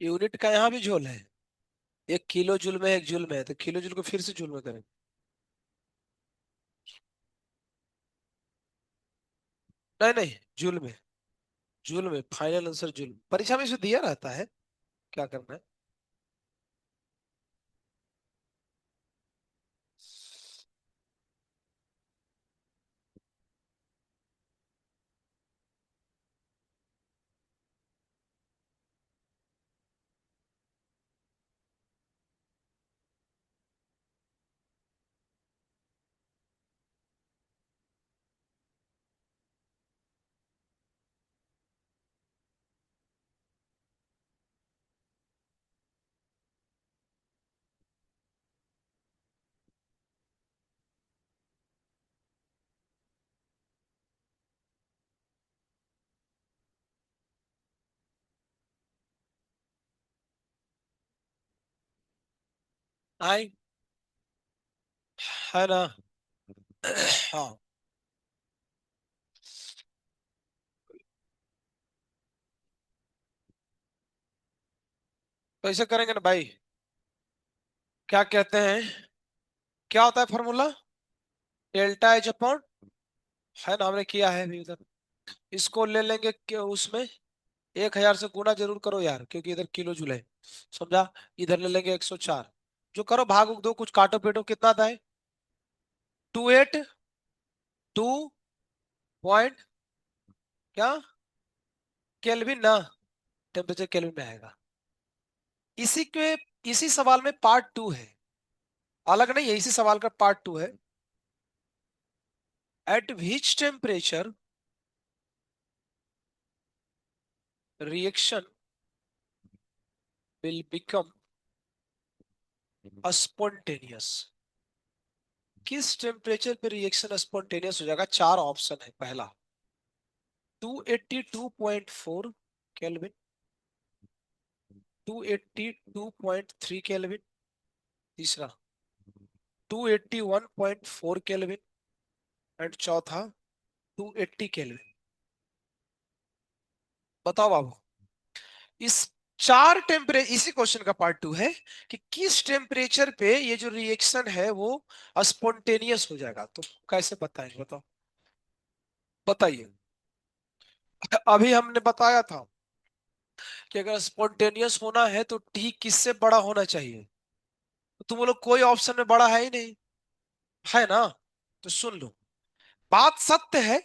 यूनिट का यहाँ भी जूल है, एक किलो जूल में एक जूल में है, तो किलो जूल को फिर से जूल में करें। नहीं नहीं, जूल में, जूल में फाइनल आंसर जूल, परीक्षा में इसे दिया रहता है, क्या करना है। आई, है ना? हाँ, तो ऐसे करेंगे ना भाई, क्या कहते हैं, क्या होता है फॉर्मूला, डेल्टा एच अपॉन, है ना, हमने किया है अभी उधर। इसको ले लेंगे उसमें 1,000 से गुना जरूर करो यार, क्योंकि इधर किलो जूल है, समझा? इधर ले लेंगे 104, जो करो भाग उग दो, कुछ काटो पीटो, कितना था? 282 क्या, केल्विन ना, टेम्परेचर केल्विन में आएगा। इसी के, इसी सवाल में पार्ट 2 है, अलग नहीं है, इसी सवाल का पार्ट 2 है। Eight which temperature reaction will become spontaneous. किस टेम्परेचर पे रिएक्शन स्पॉन्टेनियस हो जाएगा? चार ऑप्शन है। पहला 282.4 केल्विन, 282.3 केल्विन, तीसरा 281.4 केल्विन, एंड चौथा 280 केल्विन। बताओ बाबू, इस चार टेम्परेचर, इसी क्वेश्चन का पार्ट टू है कि किस टेम्परेचर पे ये जो रिएक्शन है वो स्पॉन्टेनियस हो जाएगा। तो कैसे बताएंगे? बताओ, बताइए। अभी हमने बताया था कि अगर स्पॉन्टेनियस होना है तो टी किससे बड़ा होना चाहिए? तो तुम लोग कोई ऑप्शन में बड़ा है ही नहीं, है ना? तो सुन लो, बात सत्य है।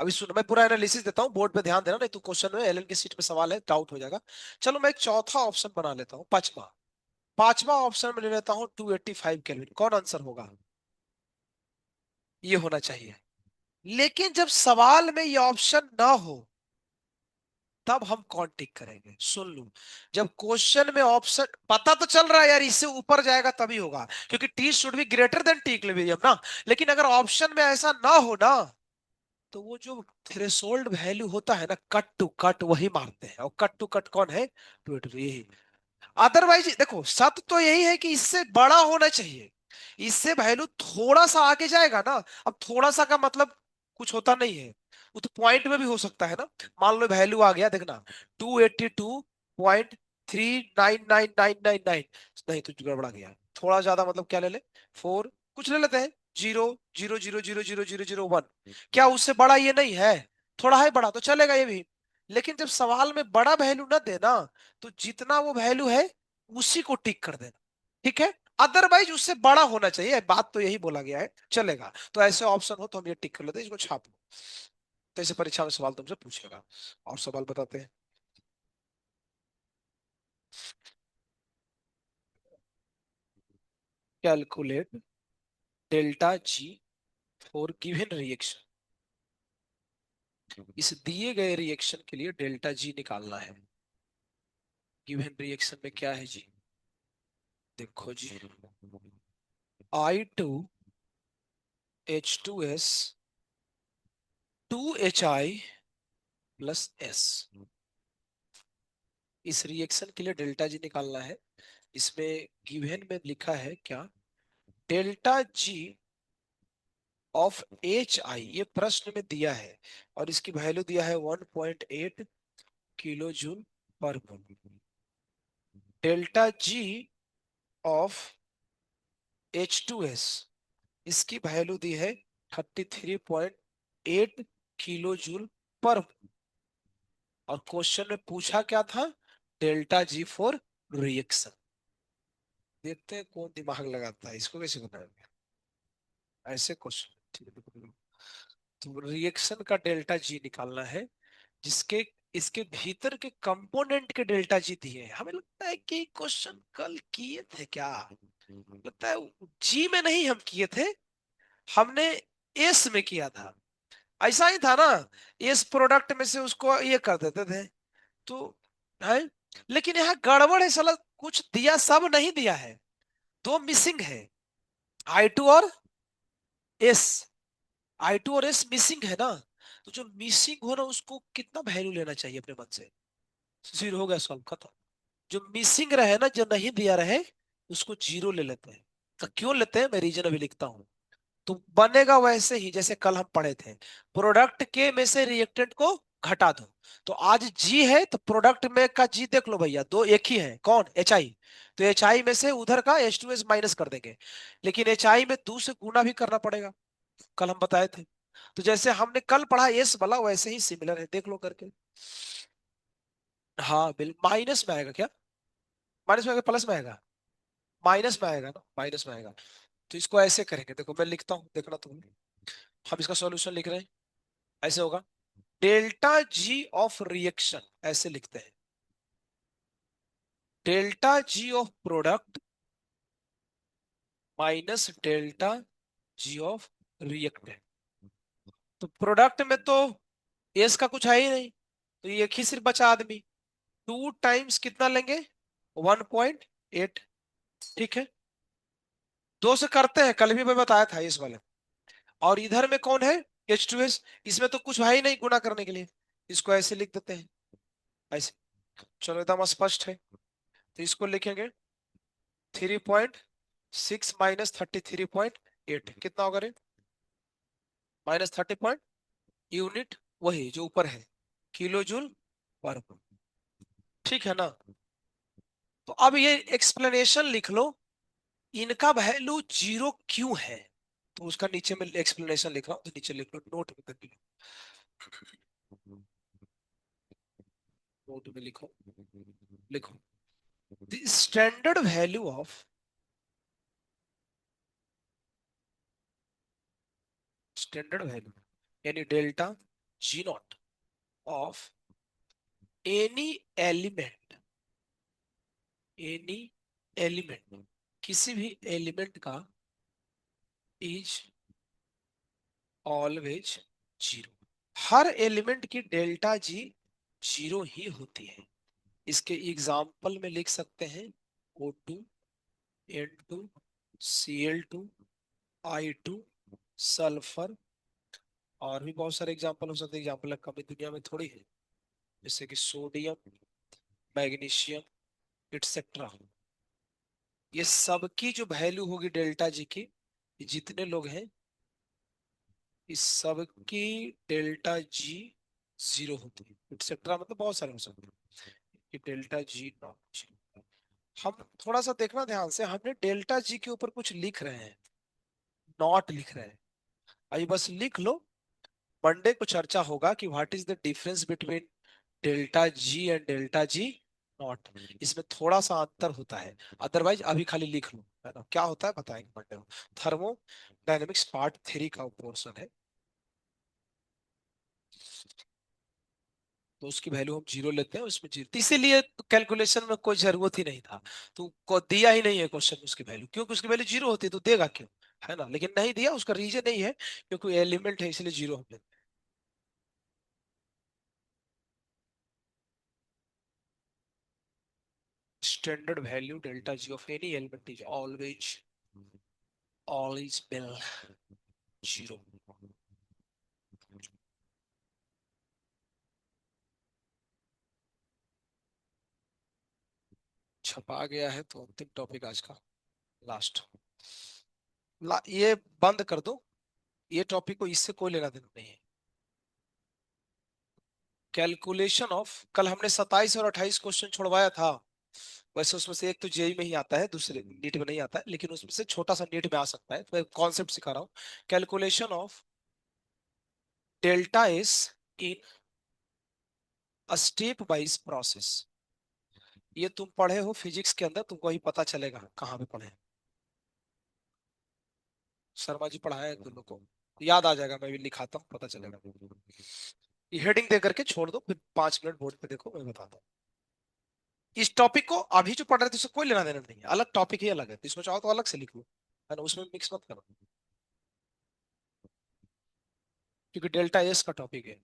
अभी सुनो, मैं पूरा एनालिसिस देता हूँ, बोर्ड पे ध्यान देना, नहीं तो क्वेश्चन में एलन की सीट में सवाल है, डाउट हो जाएगा। चलो मैं एक चौथा ऑप्शन बना लेता हूँ, पांचवा। पांचवा ऑप्शन में ले लेता हूँ 285 केल्विन। कौन आंसर होगा? ये होना चाहिए। लेकिन जब सवाल में ये ऑप्शन ना हो तब हम कौन टिक करेंगे? सुन लो, जब क्वेश्चन में ऑप्शन पता तो चल रहा है यार इससे ऊपर जाएगा तभी होगा, क्योंकि T should be greater than T equilibrium ना। लेकिन अगर ऑप्शन में ऐसा ना हो ना, तो वो जो थ्रेशोल्ड वैल्यू होता है ना, कट टू कट वही मारते हैं, और कट टू कट कौन है? टू टू यही। अदरवाइज देखो, सत्य तो यही है कि इससे बड़ा होना चाहिए। इससे वैल्यू थोड़ा सा आगे जाएगा ना। अब थोड़ा सा का मतलब कुछ होता नहीं है, वो तो पॉइंट में भी हो सकता है ना। मान लो वैल्यू आ गया, देखना 282.39999, नहीं तो गड़बड़ा गया थोड़ा ज्यादा, मतलब क्या ले ले, फोर कुछ ले लेते हैं, 0.0000001। क्या उससे बड़ा ये नहीं है? थोड़ा है बड़ा तो चलेगा ये भी। लेकिन जब सवाल में बड़ा वैल्यू ना देना, तो जितना वो वैल्यू है उसी को टिक कर देना, ठीक है? अदरवाइज उससे बड़ा होना चाहिए, बात तो यही बोला गया है, चलेगा। तो ऐसे ऑप्शन हो तो हम ये टिक कर लेते हैं, इसको छाप लो। तो ऐसे परीक्षा में सवाल तुमसे पूछेगा। और सवाल बताते हैं। Calculate delta G for given reaction. इस दिए गए रिएक्शन के लिए डेल्टा जी निकालना है। गिवन रिएक्शन में क्या है जी? देखो जी, I2H2S 2HI+S। इस रिएक्शन के लिए डेल्टा जी निकालना है। इसमें गिवन में लिखा है क्या? डेल्टा जी ऑफ HI, ये प्रश्न में दिया है, और इसकी वैल्यू दिया है 1.8 kilo joule per mole. Delta G of H2S, इसकी वैल्यू दी है 33.8 किलो जूल पर मोल। और क्वेश्चन में पूछा क्या था? Delta G for reaction. देखते हैं कौन दिमाग लगाता है, इसको कैसे बनाएंगे ऐसे क्वेश्चन। तो रिएक्शन का डेल्टा जी निकालना है, जिसके इसके भीतर के कंपोनेंट के डेल्टा जी दिए हैं। हमें लगता है कि क्वेश्चन कल किए थे क्या, लगता है जी में नहीं हम किए थे, हमने एस में किया था। ऐसा ही था ना, एस प्रोडक्ट में से उसको ये कर देते थे। तो है, लेकिन यहाँ गड़बड़ है साला, कुछ दिया सब नहीं दिया है, दो मिसिंग है, I2 और एस। I2 और एस मिसिंग है ना। तो जो मिसिंग हो ना उसको कितना वैल्यू लेना चाहिए अपने मन से? जीरो हो गया, सॉल्व खत्म। जो मिसिंग रहे ना, जो नहीं दिया रहे, उसको जीरो ले लेते हैं। तो क्यों लेते हैं, मैं रीजन अभी लिखता हूं। तो बनेगा वैसे ही जैसे कल हम पढ़े थे, प्रोडक्ट के में से रिएक्टेंट को घटा दो। तो आज जी है तो प्रोडक्ट में का जी देख लो भैया, दो एक ही है, कौन? H I. तो एच आई में से उधर का H2S माइनस कर देंगे। लेकिन एच आई में 2 से गुना भी करना पड़ेगा, कल हम बताए थे। तो जैसे हमने कल पढ़ा एस वाला, वैसे ही सिमिलर है, देख लो करके। हाँ बिल माइनस में आएगा क्या? माइनस में आएगा, प्लस में आएगा? माइनस में आएगा ना, माइनस में आएगा। तो इसको ऐसे करेंगे, देखो मैं लिखता हूँ, देखना तुम। हम इसका सॉल्यूशन लिख रहे हैं, ऐसे होगा। डेल्टा जी ऑफ रिएक्शन ऐसे लिखते हैं, delta G of product minus delta G of reactant. तो प्रोडक्ट में तो एस का कुछ है ही नहीं, तो ये एक ही सिर्फ बचा आदमी। 2 टाइम्स कितना लेंगे? 1.8। ठीक है, दो से करते हैं, कल भी मैं बताया था इस वाले। और इधर में कौन है? H2S। इसमें तो कुछ है ही नहीं गुणा करने के लिए, इसको ऐसे लिख देते हैं, ऐसे। चलो एकदम स्पष्ट है, तो इसको लिखेंगे 3.6 माइनस 33.8, कितना होगा रे? -30 यूनिट, वही जो ऊपर है, किलो जूल पर। ठीक है ना? तो अब ये एक्सप्लेनेशन लिख लो, इनका वैल्यू जीरो क्यों है। तो उसका नीचे में एक्सप्लेनेशन लिख रहा हूं, तो नीचे लिख लो, नोट में करके नोट में लिखो, लिखो the standard value of, standard value यानी delta G naught of any element, any element, किसी भी एलिमेंट का इज ऑलवेज जीरो। हर एलिमेंट की डेल्टा जी जीरो ही होती है। इसके एग्जाम्पल में लिख सकते हैं O2, N2, Cl2, I2, sulphur, और भी बहुत सारे एग्जाम्पल हो सकते हैं। एग्जाम्पल कमी दुनिया में थोड़ी है, जैसे कि सोडियम, मैग्नीशियम, इट्सेट्रा। ये सबकी जो वैल्यू होगी डेल्टा जी की, ये जितने लोग हैं इस सब की डेल्टा जी जीरो होती है। इट्सेट्रा मतलब बहुत सारे हो सकते हैं, कि डेल्टा जी नॉट जीरो। हम थोड़ा सा देखना ध्यान से, हमने डेल्टा जी के ऊपर कुछ लिख रहे हैं, नॉट लिख रहे हैं। अभी बस लिख लो, मंडे को चर्चा होगा कि what is the difference between delta G and delta G not. इसमें थोड़ा सा अंतर होता है, अदरवाइज अभी खाली लिख लो, है ना? क्या होता है बताएंगे मंडे को। थर्मोडायनेमिक्स पार्ट 3 का पोर्शन है, तो उसकी वैल्यू हम जीरो लेते हैं, उसमें जीरो, तो इसीलिए कैलकुलेशन में कोई जरूरत ही नहीं था। तो को दिया ही नहीं है क्वेश्चन में उसकी वैल्यू, क्योंकि उसकी वैल्यू जीरो होती है तो देगा क्यों, है ना? लेकिन नहीं दिया, उसका रीजन नहीं है, क्योंकि एलिमेंट है इसलिए जीरो हम लेते हैं। Standard value delta G of any element is always, always bill zero. छपा गया है, तो अंतिम टॉपिक आज का, लास्ट। ये बंद कर दो, ये टॉपिक को इससे कोई लेना देना नहीं है। कैलकुलेशन ऑफ, कल हमने 27 और 28 क्वेश्चन छुड़वाया था। वैसे उसमें से एक तो जेई में ही आता है, दूसरे नीट में नहीं आता है, लेकिन उसमें से छोटा सा नीट में आ सकता है, तो मैं कॉन्सेप्ट सिखा रहा हूँ। Calculation of delta S in a step wise process. ये तुम पढ़े हो फिजिक्स के अंदर, तुमको ही पता चलेगा कहाँ पे पढ़े हैं। शर्मा जी पढ़ाया है तुम लोग को, याद आ जाएगा, मैं भी लिखाता हूँ, पता चलेगा। ये हेडिंग दे करके छोड़ दो, फिर 5 मिनट बोर्ड पे देखो, मैं बताता हूँ। इस टॉपिक को अभी जो पढ़ रहे थे उससे कोई लेना देना नहीं है, अलग टॉपिक ही अलग है, तो इसमें चाहो तो अलग से लिख लो, है ना? उसमें मिक्स मत करो, क्योंकि डेल्टा एस का टॉपिक है।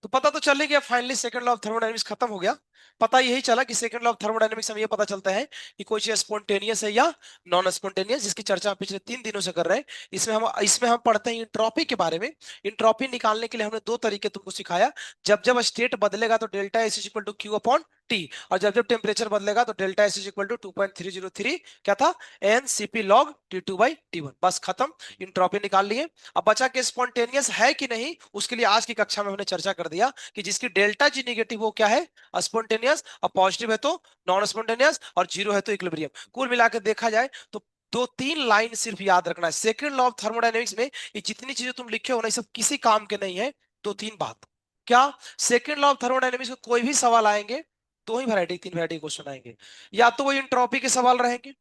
तो पता तो चल ही गया finally, second law of thermodynamics खत्म हो गया। पता यही चला कि सेकंड लॉ ऑफ थर्मोडायनेमिक्स में ये पता चलता है कि कोई चीज स्पॉन्टेनियस है या नॉन स्पॉन्टेनियस, जिसकी चर्चा हम पिछले 3 दिनों से कर रहे हैं। इसमें हम पढ़ते हैं इंट्रॉपी के बारे में। इंट्रॉपी निकालने के लिए हमने दो तरीके तुमको सिखाया। जब जब स्टेट बदलेगा तो delta S is equal to Q upon T, और जब जब टेम्परेचर बदलेगा तो delta S is equal to 2.303, क्या था, एन सीपी लॉग T2/T1। बस खत्म, इंट्रॉपी निकाल लिए। अब बचा के स्पॉन्टेनियस है कि नहीं, उसके लिए आज की कक्षा में हमने चर्चा कर दिया कि जिसकी डेल्टा जी निगेटिव वो क्या है, स्पॉन्टेनियस, और पॉजिटिव है तो नॉन स्पॉन्टेनियस, और जीरो है तो इक्विलिब्रियम। कुल मिलाकर देखा जाए तो दो तीन लाइन सिर्फ याद रखना है सेकंड लॉ ऑफ थर्मोडायनेमिक्स में। ये जितनी चीजें तुम लिखे हो ना, ये सब किसी काम के नहीं है। दो तीन बात क्या, सेकंड लॉ ऑफ थर्मोडायनेमिक्स में कोई भी सवाल आएंगे, दो ही वैरायटी, तीन वैरायटी क्वेश्चन आएंगे। या तो वो इंट्रॉपी के सवाल रहेंगे,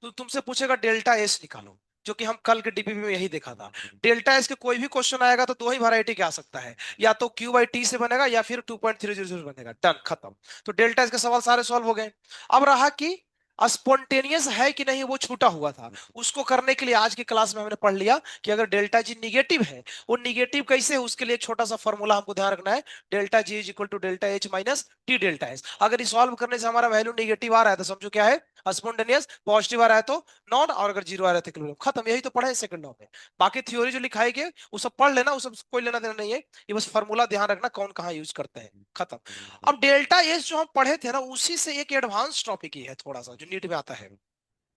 तो तुमसे पूछेगा डेल्टा एस निकालो, जो कि हम कल के डीपीपी में यही देखा था। डेल्टा एस के कोई भी क्वेश्चन आएगा तो दो ही वैरायटी के आ सकता है, या तो क्यू बाई टी से बनेगा या फिर 2.300 बनेगा, डन खत्म। तो डेल्टा एस के सवाल सारे सॉल्व हो गए। अब रहा कि स्पॉन्टेनियस है कि नहीं वो छूटा हुआ था। उसको करने के लिए आज की क्लास में हमने पढ़ लिया कि अगर डेल्टा जी निगेटिव है, वो निगेटिव कैसे है उसके लिए एक छोटा सा फॉर्मूला हमको ध्यान रखना है, delta G is equal to delta H minus T delta S. अगर सॉल्व करने से हमारा वैल्यू निगेटिव आ रहा है तो समझो क्या है, स्पॉन्टेनियस, पॉजिटिव आ रहा है तो नॉन, और अगर जीरो आ रहा है तो क्लोरीन। खत्म, यही तो पढ़ा है सेकंड लॉ में। बाकी थ्योरी जो लिखाई गई वो सब पढ़ लेना, वो सब कोई लेना देना नहीं है, ये बस फॉर्मूला ध्यान रखना कौन कहाँ यूज करते हैं, खत्म। अब डेल्टा एस जो हम पढ़े थे ना, उसी से एक एडवांस टॉपिक ही है थोड़ा सा जो नीट में आता है।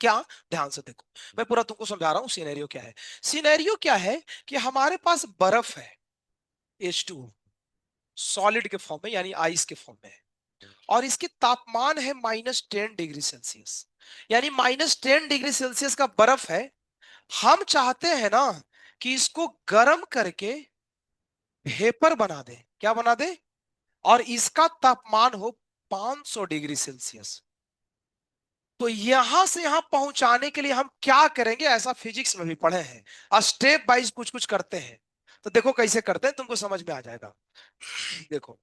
क्या, ध्यान से देखो, मैं पूरा तुमको समझा रहा हूँ। सिनेरियो क्या है, सिनेरियो क्या है कि हमारे पास बर्फ है, H2O, सॉलिड के फॉर्म में यानी आइस के फॉर्म में है, और इसकी तापमान है -10 डिग्री सेल्सियस, यानी -10 डिग्री सेल्सियस का बर्फ है। हम चाहते हैं ना कि इसको गर्म करके वेपर बना दे, क्या बना दे, और इसका तापमान हो 500 डिग्री सेल्सियस। तो यहां से यहां पहुंचाने के लिए हम क्या करेंगे, ऐसा फिजिक्स में भी पढ़े हैं, स्टेप वाइज कुछ कुछ करते हैं। तो देखो कैसे करते हैं, तुमको समझ में आ जाएगा। देखो,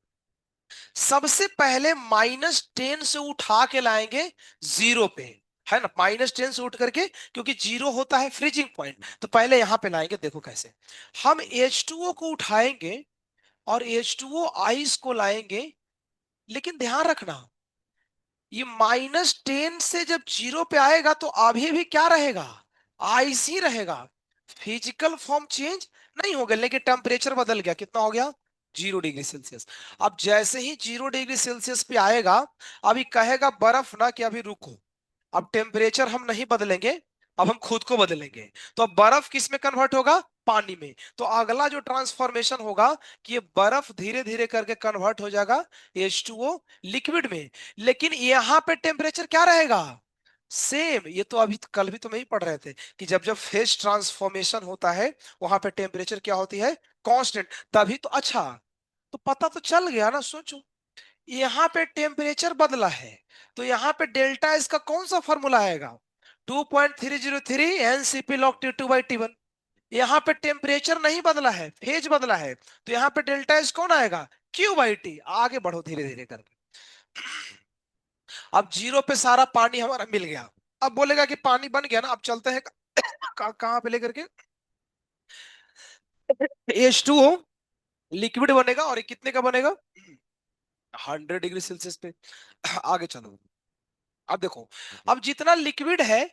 सबसे पहले -10 से उठा के लाएंगे जीरो पे, है ना, -10 से उठ करके, क्योंकि जीरो होता है फ्रीजिंग पॉइंट, तो पहले यहां पे लाएंगे। देखो कैसे, हम H2O को उठाएंगे और H2O आइस को लाएंगे, लेकिन ध्यान रखना, ये -10 से जब जीरो पे आएगा तो अभी भी क्या रहेगा, आइस ही रहेगा, फिजिकल फॉर्म चेंज नहीं होगा, लेकिन टेम्परेचर बदल गया, कितना हो गया, 0 डिग्री सेल्सियस। अब जैसे ही 0 डिग्री सेल्सियस पे आएगा, अभी कहेगा बर्फ ना कि अभी रुको, अब टेम्परेचर हम नहीं बदलेंगे, अब हम खुद को बदलेंगे। तो अब बर्फ किस में कन्वर्ट होगा, पानी में। तो अगला जो ट्रांसफॉर्मेशन होगा कि ये बर्फ धीरे धीरे करके कन्वर्ट हो जाएगा H2O लिक्विड में। लेकिन यहां पे टेम्परेचर क्या रहेगा, सेम। ये तो अभी कल भी तो नहीं पढ़ रहे थे कि जब जब फेज ट्रांसफॉर्मेशन होता है वहां पे टेम्परेचर क्या होती है, कांस्टेंट। तभी तो, अच्छा, तो पता तो चल गया ना। सोचो, यहाँ पे टेम्परेचर बदला है, तो यहाँ पे डेल्टा इसका कौन सा फॉर्मूला आएगा, 2.303 log T2/T1। यहाँ पे टेम्परेचर नहीं बदला है, फेज बदला है, तो यहाँ पे डेल्टा एस कौन आएगा, Q/T। आगे बढ़ो धीरे धीरे करके, अब जीरो पे सारा पानी हमारा मिल गया। अब बोलेगा कि पानी बन गया ना, अब चलते हैं कहाँ पे लेकर के, H2O लिक्विड बनेगा, और ये कितने का बनेगा, 100 डिग्री सेल्सियस पे। आगे चलो, अब देखो, अब जितना लिक्विड है,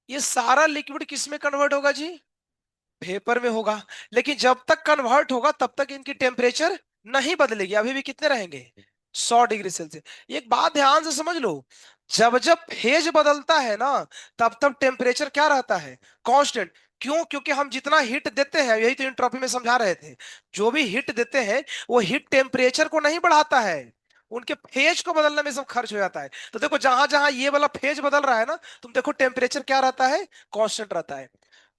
ये सारा लिक्विड किस में कन्वर्ट होगा जी, वेपर में होगा। लेकिन जब तक कन्वर्ट होगा तब तक इनकी टेम्परेचर नहीं बदलेगी, अभी भी कितने रहेंगे, 100 डिग्री सेल्सियस। एक बात ध्यान से समझ लो, जब जब फेज बदलता है ना, तब तब टेम्परेचर क्या रहता है, कांस्टेंट। क्यों, क्योंकि हम जितना हीट देते हैं, यही तो इंट्रोपी में समझा रहे थे, जो भी हीट देते हैं वो हीट टेम्परेचर को नहीं बढ़ाता है, उनके फेज को बदलने में सब खर्च हो जाता है। तो देखो, जहां जहां ये वाला फेज बदल रहा है ना, तुम देखो टेम्परेचर क्या रहता है, कांस्टेंट रहता है।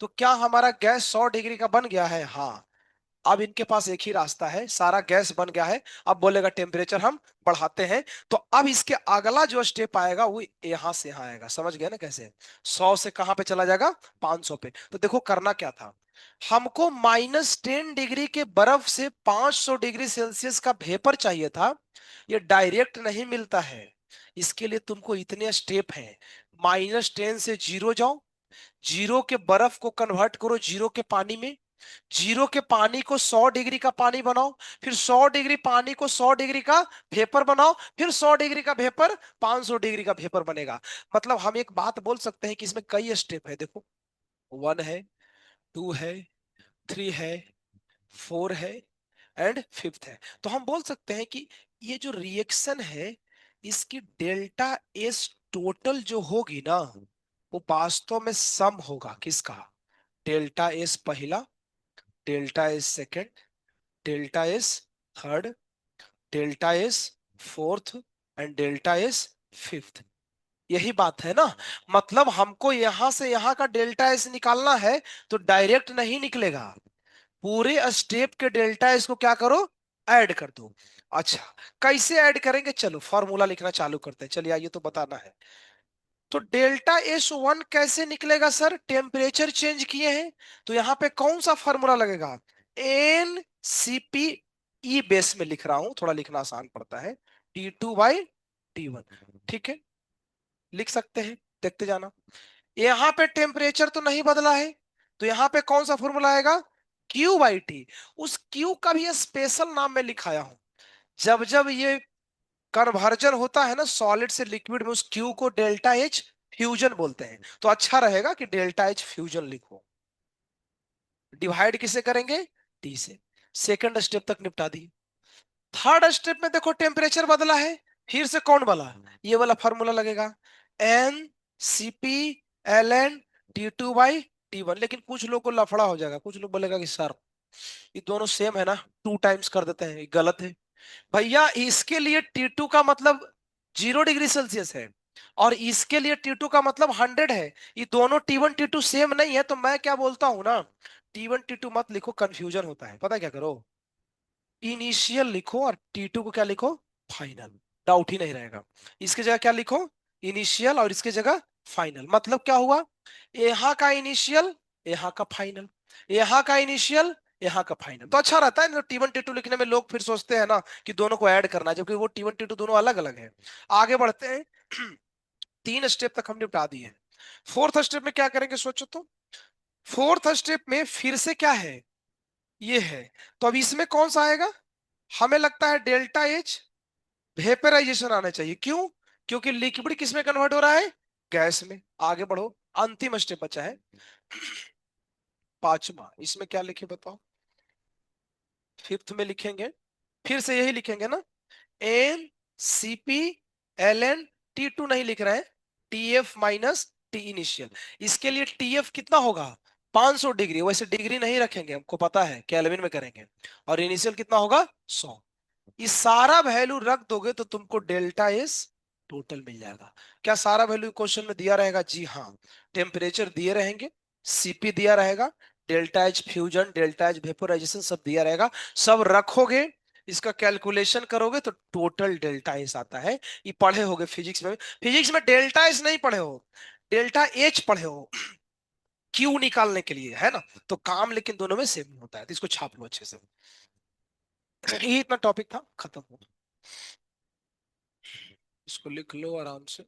तो क्या हमारा गैस 100 डिग्री का बन गया है, हाँ। अब इनके पास एक ही रास्ता है, सारा गैस बन गया है, अब बोलेगा टेम्परेचर हम बढ़ाते हैं। तो अब इसके अगला जो स्टेप आएगा वो यहां से यहां आएगा, समझ गए ना कैसे, 100 से कहां पे चला जाएगा, 500 पे। तो देखो करना क्या था, हमको -10 डिग्री के बर्फ से 500 डिग्री सेल्सियस का वेपर चाहिए था। ये डायरेक्ट नहीं मिलता है, इसके लिए तुमको इतने स्टेप हैं। -10 से जीरो जाओ, जीरो के बर्फ को कन्वर्ट करो जीरो के पानी में, जीरो के पानी को 100 डिग्री का पानी बनाओ, फिर 100 डिग्री पानी को 100 डिग्री का वेपर बनाओ, फिर 100 डिग्री का वेपर 500 डिग्री का वेपर बनेगा। मतलब हम एक बात बोल सकते हैं कि इसमें कई स्टेप है। देखो, 1 है, 2 है, 3 है, 4 है, एंड 5th है। तो हम बोल सकते हैं कि ये जो रिएक्शन है, इसकी डेल्टा एस टोटल जो होगी ना, वो वास्तव में सम होगा किसका, डेल्टा एस पहला, delta S second, delta S third, delta S fourth, and delta S fifth. यही बात है ना। मतलब हमको यहां से यहां का डेल्टा एस निकालना है, तो डायरेक्ट नहीं निकलेगा, पूरे स्टेप के डेल्टा एस को क्या करो, ऐड कर दो। अच्छा, कैसे ऐड करेंगे, चलो फॉर्मूला लिखना चालू करते हैं, चलिए आइए तो बताना है। तो डेल्टा S1 कैसे निकलेगा सर, टेम्परेचर चेंज किए हैं, तो यहां पे कौन सा फॉर्मूला लगेगा, NCP, ई बेस में लिख रहा हूं, थोड़ा लिखना आसान पड़ता है, T2/T1, ठीक है। लिख सकते हैं, देखते जाना। यहाँ पे टेम्परेचर तो नहीं बदला है, तो यहाँ पे कौन सा फॉर्मूला आएगा, क्यू बाई टी। उस क्यू का भी स्पेशल नाम मैं लिखाया हूं। जब जब ये कन्वर्जन होता है ना सॉलिड से लिक्विड में, उस क्यू को डेल्टा एच फ्यूजन बोलते हैं। तो अच्छा रहेगा कि डेल्टा एच फ्यूजन लिखो। डिवाइड किसे करेंगे, टी से। सेकंड स्टेप तक निपटा दी। थर्ड स्टेप में देखो टेम्परेचर बदला है, फिर से कौन बदला, ये वाला फॉर्मूला लगेगा, N C P L N T2/T1। लेकिन कुछ लोग को लफड़ा हो जाएगा, कुछ लोग बोलेगा कि सर ये दोनों सेम है ना, 2 टाइम्स कर देते हैं, ये गलत है। भैया इसके लिए T2 का मतलब 0 डिग्री सेल्सियस है, और इसके लिए T2 का मतलब 100 है। ये दोनों T1 T2 सेम नहीं है, तो मैं क्या बोलता हूं ना, T1 T2 मत लिखो, कंफ्यूजन होता है। पता है क्या करो, इनिशियल लिखो और T2 को क्या लिखो, फाइनल। डाउट ही नहीं रहेगा। इसकी जगह क्या लिखो, इनिशियल, और इसकी जगह फाइनल। मतलब क्या हुआ, यहाँ का इनिशियल, यहाँ का फाइनल, यहाँ का इनिशियल, यहाँ का फाइनल। तो अच्छा रहता है। T1 T2 लिखने में लोग फिर सोचते हैं ना कि दोनों को ऐड करना है, जबकि वो T1 T2 दोनों अलग अलग है। आगे बढ़ते हैं। 3 स्टेप तक हम निपटा दिए हैं। फोर्थ स्टेप में क्या करेंगे सोचो तो। फोर्थ स्टेप में फिर से क्या है, ये है। तो अब इसमें कौन सा आएगा, हमें लगता है डेल्टा एच वेपराइजेशन आना चाहिए। क्यों, क्योंकि लिक्विड किस में कन्वर्ट हो रहा है, गैस में। आगे बढ़ो, अंतिम स्टेप बचा है पांचवा। इसमें क्या लिखे बताओ, फिफ्थ में लिखेंगे, फिर से यही लिखेंगे ना, N C P L N T2 नहीं लिख रहे हैं, TF-T इनिशियल। इसके लिए TF कितना होगा, 500 डिग्री। वैसे डिग्री नहीं रखेंगे, हमको पता है केल्विन में करेंगे। और इनिशियल कितना होगा, 100। ये सारा वैल्यू रख दोगे तो तुमको डेल्टा एस टोटल मिल जाएगा। क्या सारा वैल्यू क्वेश्चन में दिया रहेगा, जी हाँ। टेम्परेचर दिए रहेंगे, सीपी दिया रहेगा, delta H fusion, delta H vaporisation सब दिया रहेगा। सब रखोगे, इसका कैलकुलेशन करोगे तो टोटल डेल्टा एस आता है। ये पढ़े होगे फिजिक्स में। फिजिक्स में डेल्टा एस नहीं पढ़े हो, डेल्टा एच पढ़े हो, क्यू निकालने के लिए, है ना। तो काम लेकिन दोनों में सेम होता है, तो इसको छाप लो अच्छे से। ये इतना टॉपिक था, खत्म हो। इसको लिख लो आराम से।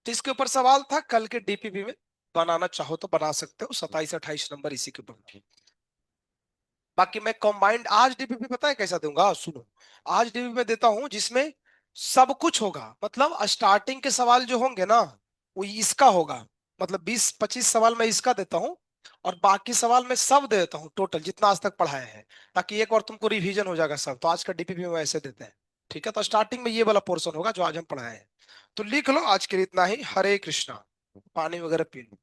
तो इसके ऊपर सवाल था कल के डीपीपी में, बनाना चाहो तो बना सकते हो, 27-28 नंबर इसी के ऊपर। बाकी मैं कॉम्बाइंड आज डीपीपी पता है कैसा दूंगा, सुनो। आज डीपीपी में देता हूं जिसमें सब कुछ होगा। मतलब स्टार्टिंग के सवाल जो होंगे ना, वो इसका होगा। मतलब 20-25 सवाल मैं इसका देता हूँ, और बाकी सवाल मैं सब दे देता हूँ टोटल जितना आज तक पढ़ाया है, ताकि एक बार तुमको रिवीजन हो जाएगा सब। तो आज का डीपीपी में ऐसे देते हैं, ठीक है। तो स्टार्टिंग में ये वाला पोर्शन होगा जो आज हम पढ़ाए हैं। तो लिख लो आज के लिए इतना ही। हरे कृष्णा। पानी वगैरह पी लो।